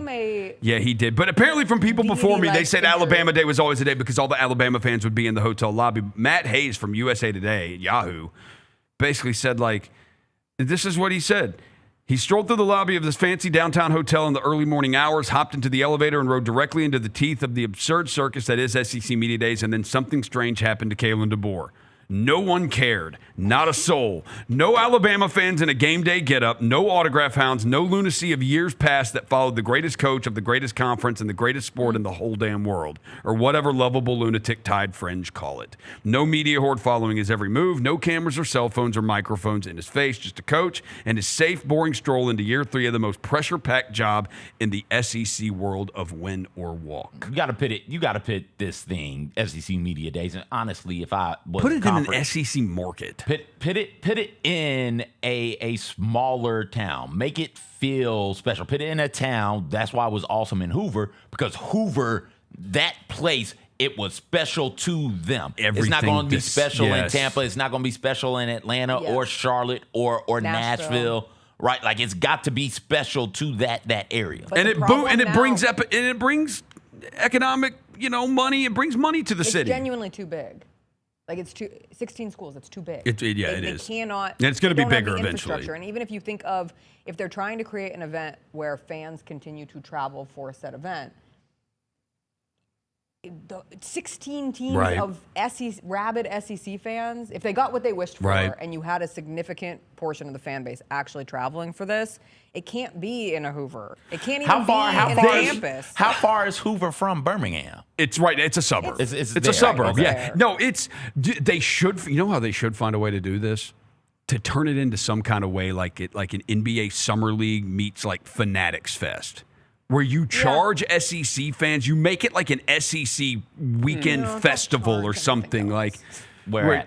Yeah, he did. But apparently from people before me, they said Alabama Day was always a day because all the Alabama fans would be in the hotel lobby. Matt Hayes from USA Today, Yahoo, basically said, like, this is what he said. He strolled through the lobby of this fancy downtown hotel in the early morning hours, hopped into the elevator, and rode directly into the teeth of the absurd circus that is SEC Media Days, and then something strange happened to Kalen DeBoer. No one cared. Not a soul. No Alabama fans in a game day getup. No autograph hounds. No lunacy of years past that followed the greatest coach of the greatest conference and the greatest sport in the whole damn world, or whatever lovable lunatic tide fringe call it. No media horde following his every move. No cameras or cell phones or microphones in his face. Just a coach and his safe, boring stroll into year 3 of the most pressure-packed job in the SEC world of win or walk. You got to pit this thing, SEC Media Days, and honestly, if I was put it in an SEC market. Put it in a smaller town. Make it feel special. Put it in a town. That's why it was awesome in Hoover, because Hoover, that place, it was special to them. It's not going to be special in Tampa. It's not going to be special in Atlanta or Charlotte or Nashville. Right? Like, it's got to be special to that area. And it brings economic, money. It brings money to the city. It's genuinely too big. Like, it's 16 schools. It's too big. It is. They cannot. And it's going to be bigger eventually. eventually. And even if you think of, if they're trying to create an event where fans continue to travel for a set event, the 16 teams of rabid SEC fans, if they got what they wished for, and you had a significant portion of the fan base actually traveling for this, it can't be in a Hoover. It can't even be in a campus. How far is Hoover from Birmingham? It's right. It's a suburb. It's a suburb. Yeah. No, they should. You know how they should find a way to do this? To turn it into some kind of way like an NBA Summer League meets like Fanatics Fest, where you charge SEC fans, you make it like an SEC weekend festival or something like. Where?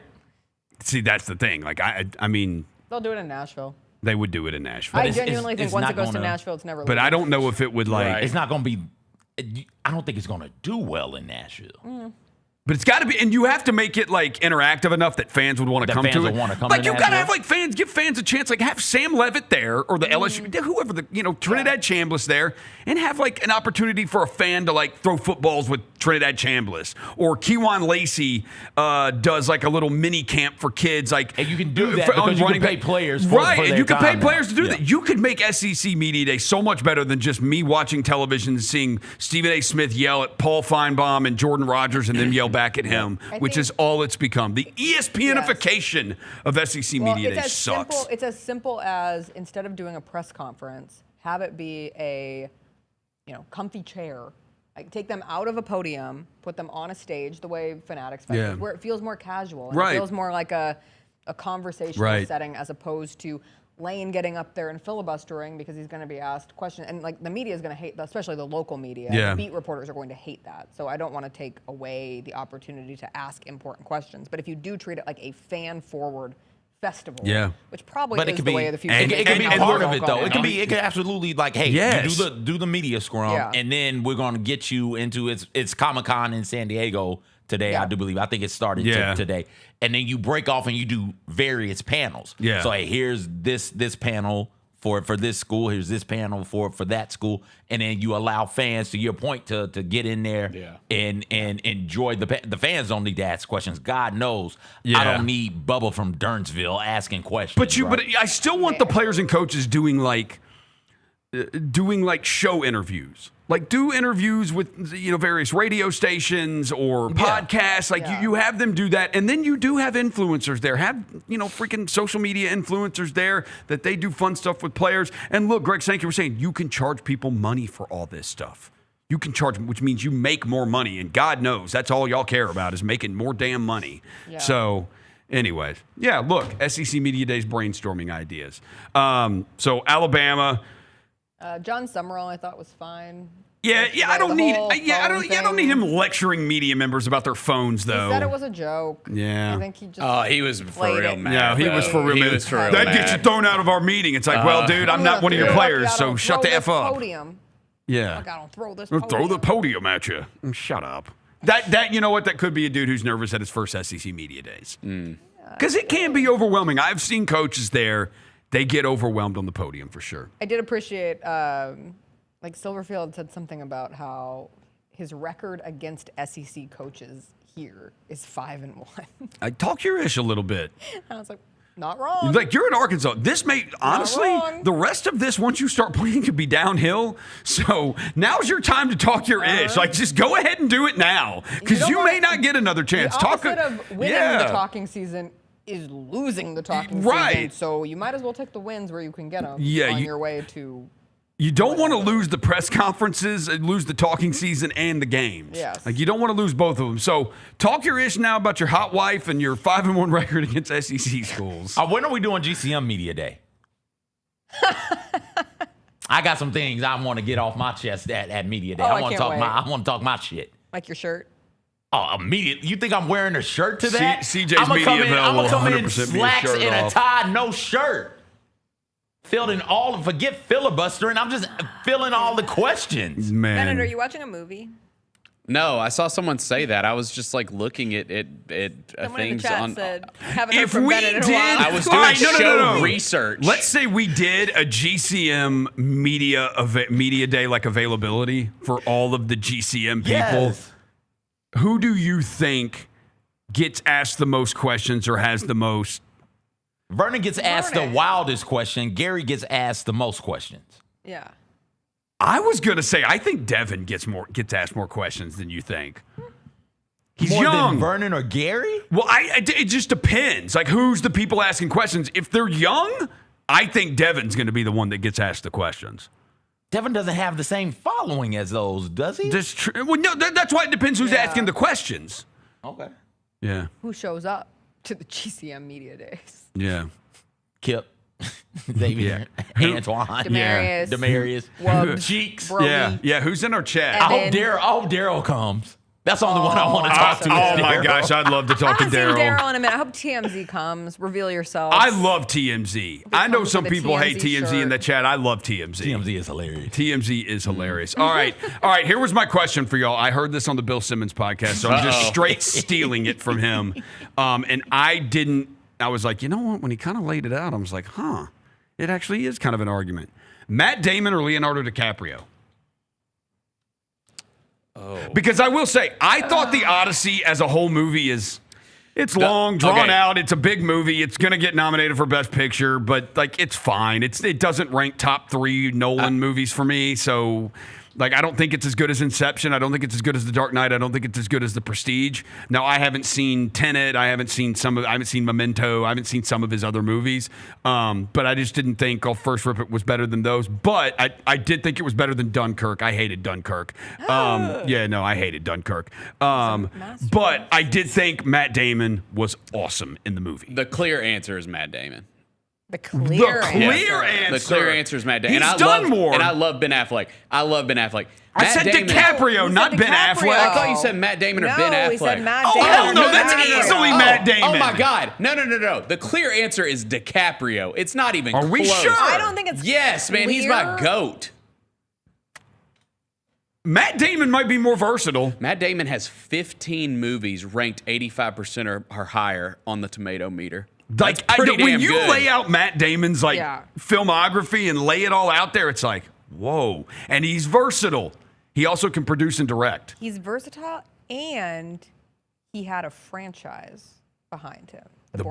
See, that's the thing. Like I mean, they'll do it in Nashville. They would do it in Nashville. I genuinely think once it goes to Nashville, it's never. But I don't know if it would like. It's not going to be. I don't think it's going to do well in Nashville. But it's got to be, and you have to make it like interactive enough that fans would want to come to it. Like you got to have like fans, give fans a chance. Like have Sam Levitt there or the LSU, whoever Trinidad Chambliss there, and have like an opportunity for a fan to like throw footballs with Trinidad Chambliss, or Kewan Lacey does like a little mini camp for kids. Like, and you can do that because you can pay players, and you can pay players to do that. You could make SEC Media Day so much better than just me watching television and seeing Stephen A. Smith yell at Paul Feinbaum and Jordan Rodgers and then yell back at him, which is all it's become. The ESPNification of SEC Media Day sucks. It's as simple as, instead of doing a press conference, have it be a comfy chair. Like, take them out of a podium, put them on a stage the way Fanatics fight, where it feels more casual. And it feels more like a conversational setting, as opposed to Lane getting up there and filibustering because he's going to be asked questions. And like, the media is going to hate that, especially the local media. The beat reporters are going to hate that. So I don't want to take away the opportunity to ask important questions. But if you do treat it like a fan-forward festival, which probably is the way of the future. It can be part of it, though. It can absolutely, like, hey, you do the media scrum, and then we're going to get you into it's Comic-Con in San Diego today, I do believe. I think it started today. And then you break off and you do various panels. So, hey, here's this panel for this school. Here's this panel for that school. And then you allow fans, to your point, to get in there and enjoy. The fans don't need to ask questions. God knows I don't need Bubba from Durnsville asking questions. But I still want the players and coaches doing like show interviews. Like, do interviews with various radio stations or podcasts. Like you have them do that, and then you do have influencers there. Have freaking social media influencers there that they do fun stuff with players. And look, Greg Sankey was saying you can charge people money for all this stuff. You can charge, which means you make more money, and God knows that's all y'all care about is making more damn money. So. Anyways, look, SEC Media Day's brainstorming ideas. So Alabama. John Summerall, I thought, was fine. I don't need him lecturing media members about their phones, though. He said it was a joke. I think he just. He was for real mad. He was for real mad. That gets you thrown out of our meeting. It's like, well, dude, I'm not one of your players, so shut the F up. Podium. Yeah. Like, I don't throw this podium. Throw the podium at you. Shut up. That you know what? That could be a dude who's nervous at his first SEC Media Days. Because it can be overwhelming. I've seen coaches there. They get overwhelmed on the podium for sure. I did appreciate, like Silverfield said something about how his record against SEC coaches here is 5-1. I talk your ish a little bit. I was like, not wrong. Like, you're in Arkansas. This may, honestly, the rest of this, once you start playing, could be downhill. So now's your time to talk your ish. Like, just go ahead and do it now, because you may not get another chance. The opposite of winning the talking season is losing the talking season. So you might as well take the wins where you can get them on your way to. You don't want to lose the press conferences, lose the talking season and the games. Like, you don't want to lose both of them. So talk your ish now about your hot wife and your 5-1 record against SEC schools. When are we doing GCM Media Day? I got some things I want to get off my chest at Media Day. I want to talk my shit. Like your shirt. Oh, immediately. You think I'm wearing a shirt to that? CJ's media available. I'm going to come in 100% slacks and a tie, no shirt. Forget filibustering. I'm just filling all the questions. Man. Bennett, are you watching a movie? No, I saw someone say that. I was just like looking at Someone things in the chat on. said, haven't heard from Bennett in a while. I was doing show research. Let's say we did a GCM media day like availability for all of the GCM people. Yes. Who do you think gets asked the most questions or has the most? Vernon gets asked the wildest question. Gary gets asked the most questions. Yeah. I was going to say, I think Devin gets asked more questions than you think. He's more young. Than Vernon or Gary? Well, it just depends. Like, who's the people asking questions? If they're young, I think Devin's going to be the one that gets asked the questions. Devin doesn't have the same following as those, does he? That's true. Well, no, that's why it depends who's asking the questions. Okay. Yeah. Who shows up to the GCM Media Days? Yeah. Kip. David. Antoine. Demarius. Demarius. Wubbs. Cheeks. Brody. Yeah. Who's in our chat? I hope Daryl comes. That's the only one I want to talk to. Oh my gosh, I'd love to talk to I haven't seen Daryl. Daryl in a minute. I hope TMZ comes. Reveal yourself. I love TMZ. I know comes some with a people hate TMZ TMZ in the chat. I love TMZ. TMZ is hilarious. TMZ is hilarious. All right. Here was my question for y'all. I heard this on the Bill Simmons podcast, so I'm just straight stealing it from him. And I was like, you know what? When he kind of laid it out, I was like, it actually is kind of an argument. Matt Damon or Leonardo DiCaprio? Because I will say, I thought The Odyssey as a whole movie it's long, drawn out. It's a big movie. It's going to get nominated for Best Picture, but like it's fine. It doesn't rank top 3 Nolan movies for me. So like I don't think it's as good as Inception. I don't think it's as good as The Dark Knight. I don't think it's as good as The Prestige. Now I haven't seen Tenet. I haven't seen Memento. I haven't seen some of his other movies. But I just didn't think First Rip It was better than those. But I did think it was better than Dunkirk. I hated Dunkirk. I hated Dunkirk. But I did think Matt Damon was awesome in the movie. The clear answer is Matt Damon. The clear answer. The clear answer is Matt Damon. He's done more. And I love Ben Affleck. I said DiCaprio, not Ben Affleck. I thought you said Matt Damon or Ben Affleck. He said Matt Damon. Oh, hell no. That's easily Matt Damon. Oh, my God. No. The clear answer is DiCaprio. It's not even close. Are we sure? I don't think it's Yes, man. He's my GOAT. Matt Damon might be more versatile. Matt Damon has 15 movies ranked 85% or higher on the tomato meter. Like when you lay out Matt Damon's filmography and lay it all out there, it's like, whoa. And he's versatile. He also can produce and direct. He's versatile, and he had a franchise behind him. The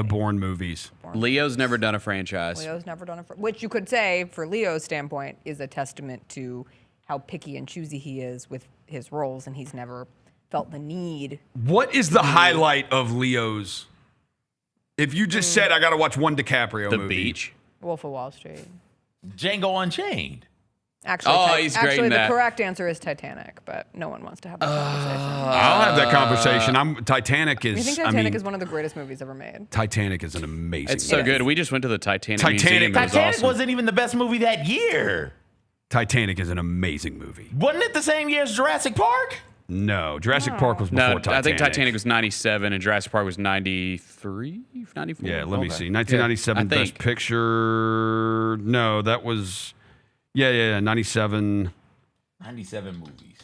Bourne movies. Leo's never done a franchise. Leo's never done which you could say, for Leo's standpoint, is a testament to how picky and choosy he is with his roles, and he's never felt the need. What is the highlight of Leo's? If you just said, I got to watch one DiCaprio movie. The Beach. Wolf of Wall Street. Django Unchained. Actually, he's great in the that. correct answer is Titanic, but no one wants to have that conversation. I'll have that conversation. Titanic is. I think Titanic is one of the greatest movies ever made. Titanic is an amazing. It's so good. We just went to the Titanic Museum. Titanic wasn't even the best movie that year. Titanic is an amazing movie. Wasn't it the same year as Jurassic Park? No, Jurassic Park was before Titanic. I think Titanic was 97 and Jurassic Park was 93, 94. Yeah, let me see. 1997 Best Picture. No, that was 97. 97 movies.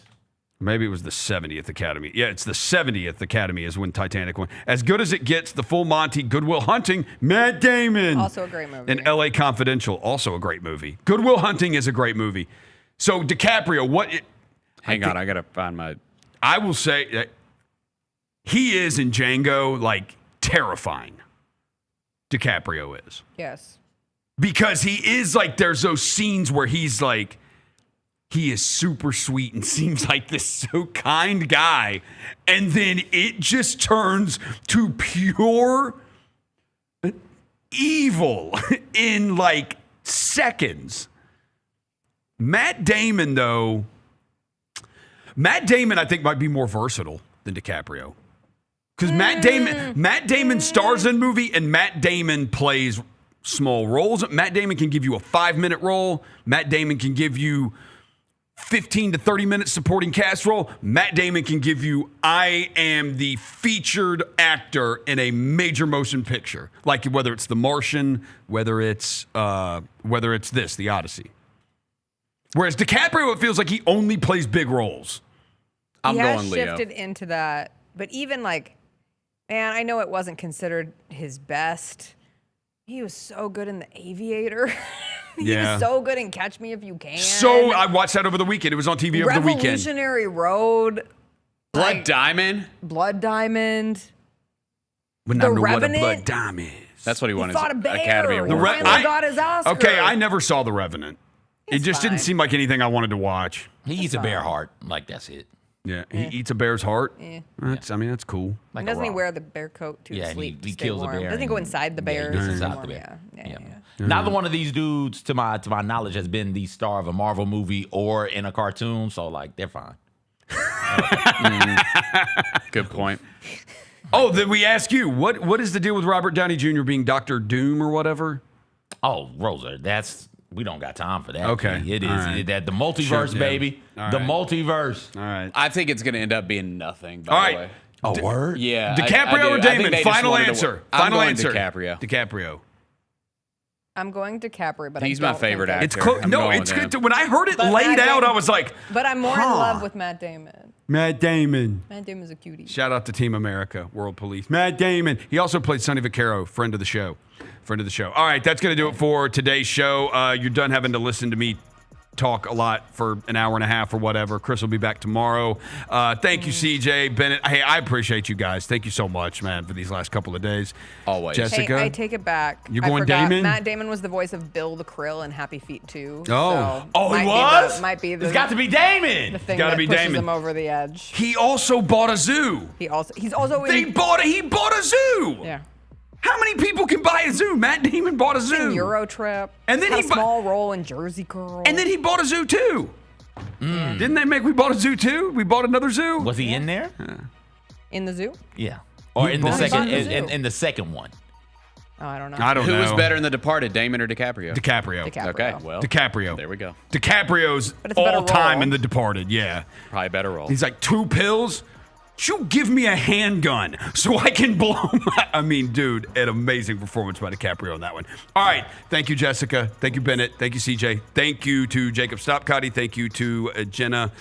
Maybe it was the 70th Academy. Yeah, it's the 70th Academy is when Titanic won. As Good as It Gets, The Full Monty, Good Will Hunting, Matt Damon. Also a great movie. And L.A. Confidential, also a great movie. Good Will Hunting is a great movie. So DiCaprio, Hang on, I got to find my... I will say that he is in Django, like, terrifying. DiCaprio is. Yes. Because he is like, there's those scenes where he's like, he is super sweet and seems like this so kind guy. And then it just turns to pure evil in like seconds. Matt Damon, though, I think might be more versatile than DiCaprio. Because Matt Damon stars in a movie and Matt Damon plays small roles. Matt Damon can give you a 5-minute role. Matt Damon can give you 15 to 30 minute supporting cast role. Matt Damon can give you, I am the featured actor in a major motion picture. Like whether it's The Martian, whether it's this, The Odyssey. Whereas DiCaprio, it feels like he only plays big roles. He has shifted into that. But even like, man, I know it wasn't considered his best. He was so good in The Aviator. He was so good in Catch Me If You Can. So I watched that over the weekend. It was on TV over the weekend. Revolutionary Road. Blood Diamond. Blood Diamond. When The I know Revenant. what a blood diamond is. That's what he won his fought a bear. Academy Award. He finally got his Oscar. Okay, I never saw The Revenant. It just didn't seem like anything I wanted to watch. He eats a bear heart. Like, that's it. Yeah, he eats a bear's heart. Yeah. I mean, that's cool. Like doesn't he wear the bear coat to sleep? He to kills stay a warm? bear. Doesn't he go inside the bear? Yeah, he to stay inside the warm? bear. Yeah. Neither one of these dudes, to my knowledge, has been the star of a Marvel movie or in a cartoon. So, like, they're fine. Good point. Oh, then we ask you, what is the deal with Robert Downey Jr. being Dr. Doom or whatever? Oh, Roser, that's We don't got time for that. Okay. It is. All right. The multiverse, Sure, baby. All The right. multiverse. All right. I think it's going to end up being nothing, by All the right. way. A word? Yeah. DiCaprio or Damon? Final answer. I'm Final going answer. DiCaprio. DiCaprio. I'm going DiCaprio, but He's I don't my favorite think actor. It's close. I'm No, going it's with good. him. When I heard it But laid Matt out, I Damon- was like, But I'm more in love with Matt Damon. Matt Damon. Matt Damon's a cutie. Shout out to Team America, World Police. Matt Damon. He also played Sonny Vaccaro, friend of the show. Friend of the show. All right, that's going to do it for today's show. You're done having to listen to me talk a lot for an hour and a half or whatever. Chris will be back tomorrow. Thank you, CJ, Bennett. Hey, I appreciate you guys. Thank you so much, man, for these last couple of days. Always. Jessica? Hey, I take it back. You're I going forgot. Damon? Matt Damon was the voice of Bill the Krill in Happy Feet 2. Oh. Oh, he might was? Might be the. It's got to be Damon. The thing gotta that be pushes Damon. him over the edge. He also bought a zoo. He's also He in. bought a zoo. Yeah. How many people can buy a zoo? Matt Damon bought a zoo. In Eurotrip. And then had he a small role in Jersey Girl. And then he bought a zoo too. Didn't they make We Bought a Zoo too? We bought another zoo. Was he in there? in the zoo. Yeah. Or He in the bought second the zoo. in the second one. Oh, I don't know. I don't Who know. was better in The Departed, Damon or DiCaprio? DiCaprio. DiCaprio. Okay, well. DiCaprio. There we go. DiCaprio's But it's a better all time role. in The Departed. Yeah. Probably better role. He's like 2 pills. You give me a handgun so I can blow my... I mean, dude, an amazing performance by DiCaprio on that one. All right. Thank you, Jessica. Thank you, Bennett. Thank you, CJ. Thank you to Jacob Stopcotty. Thank you to Jena.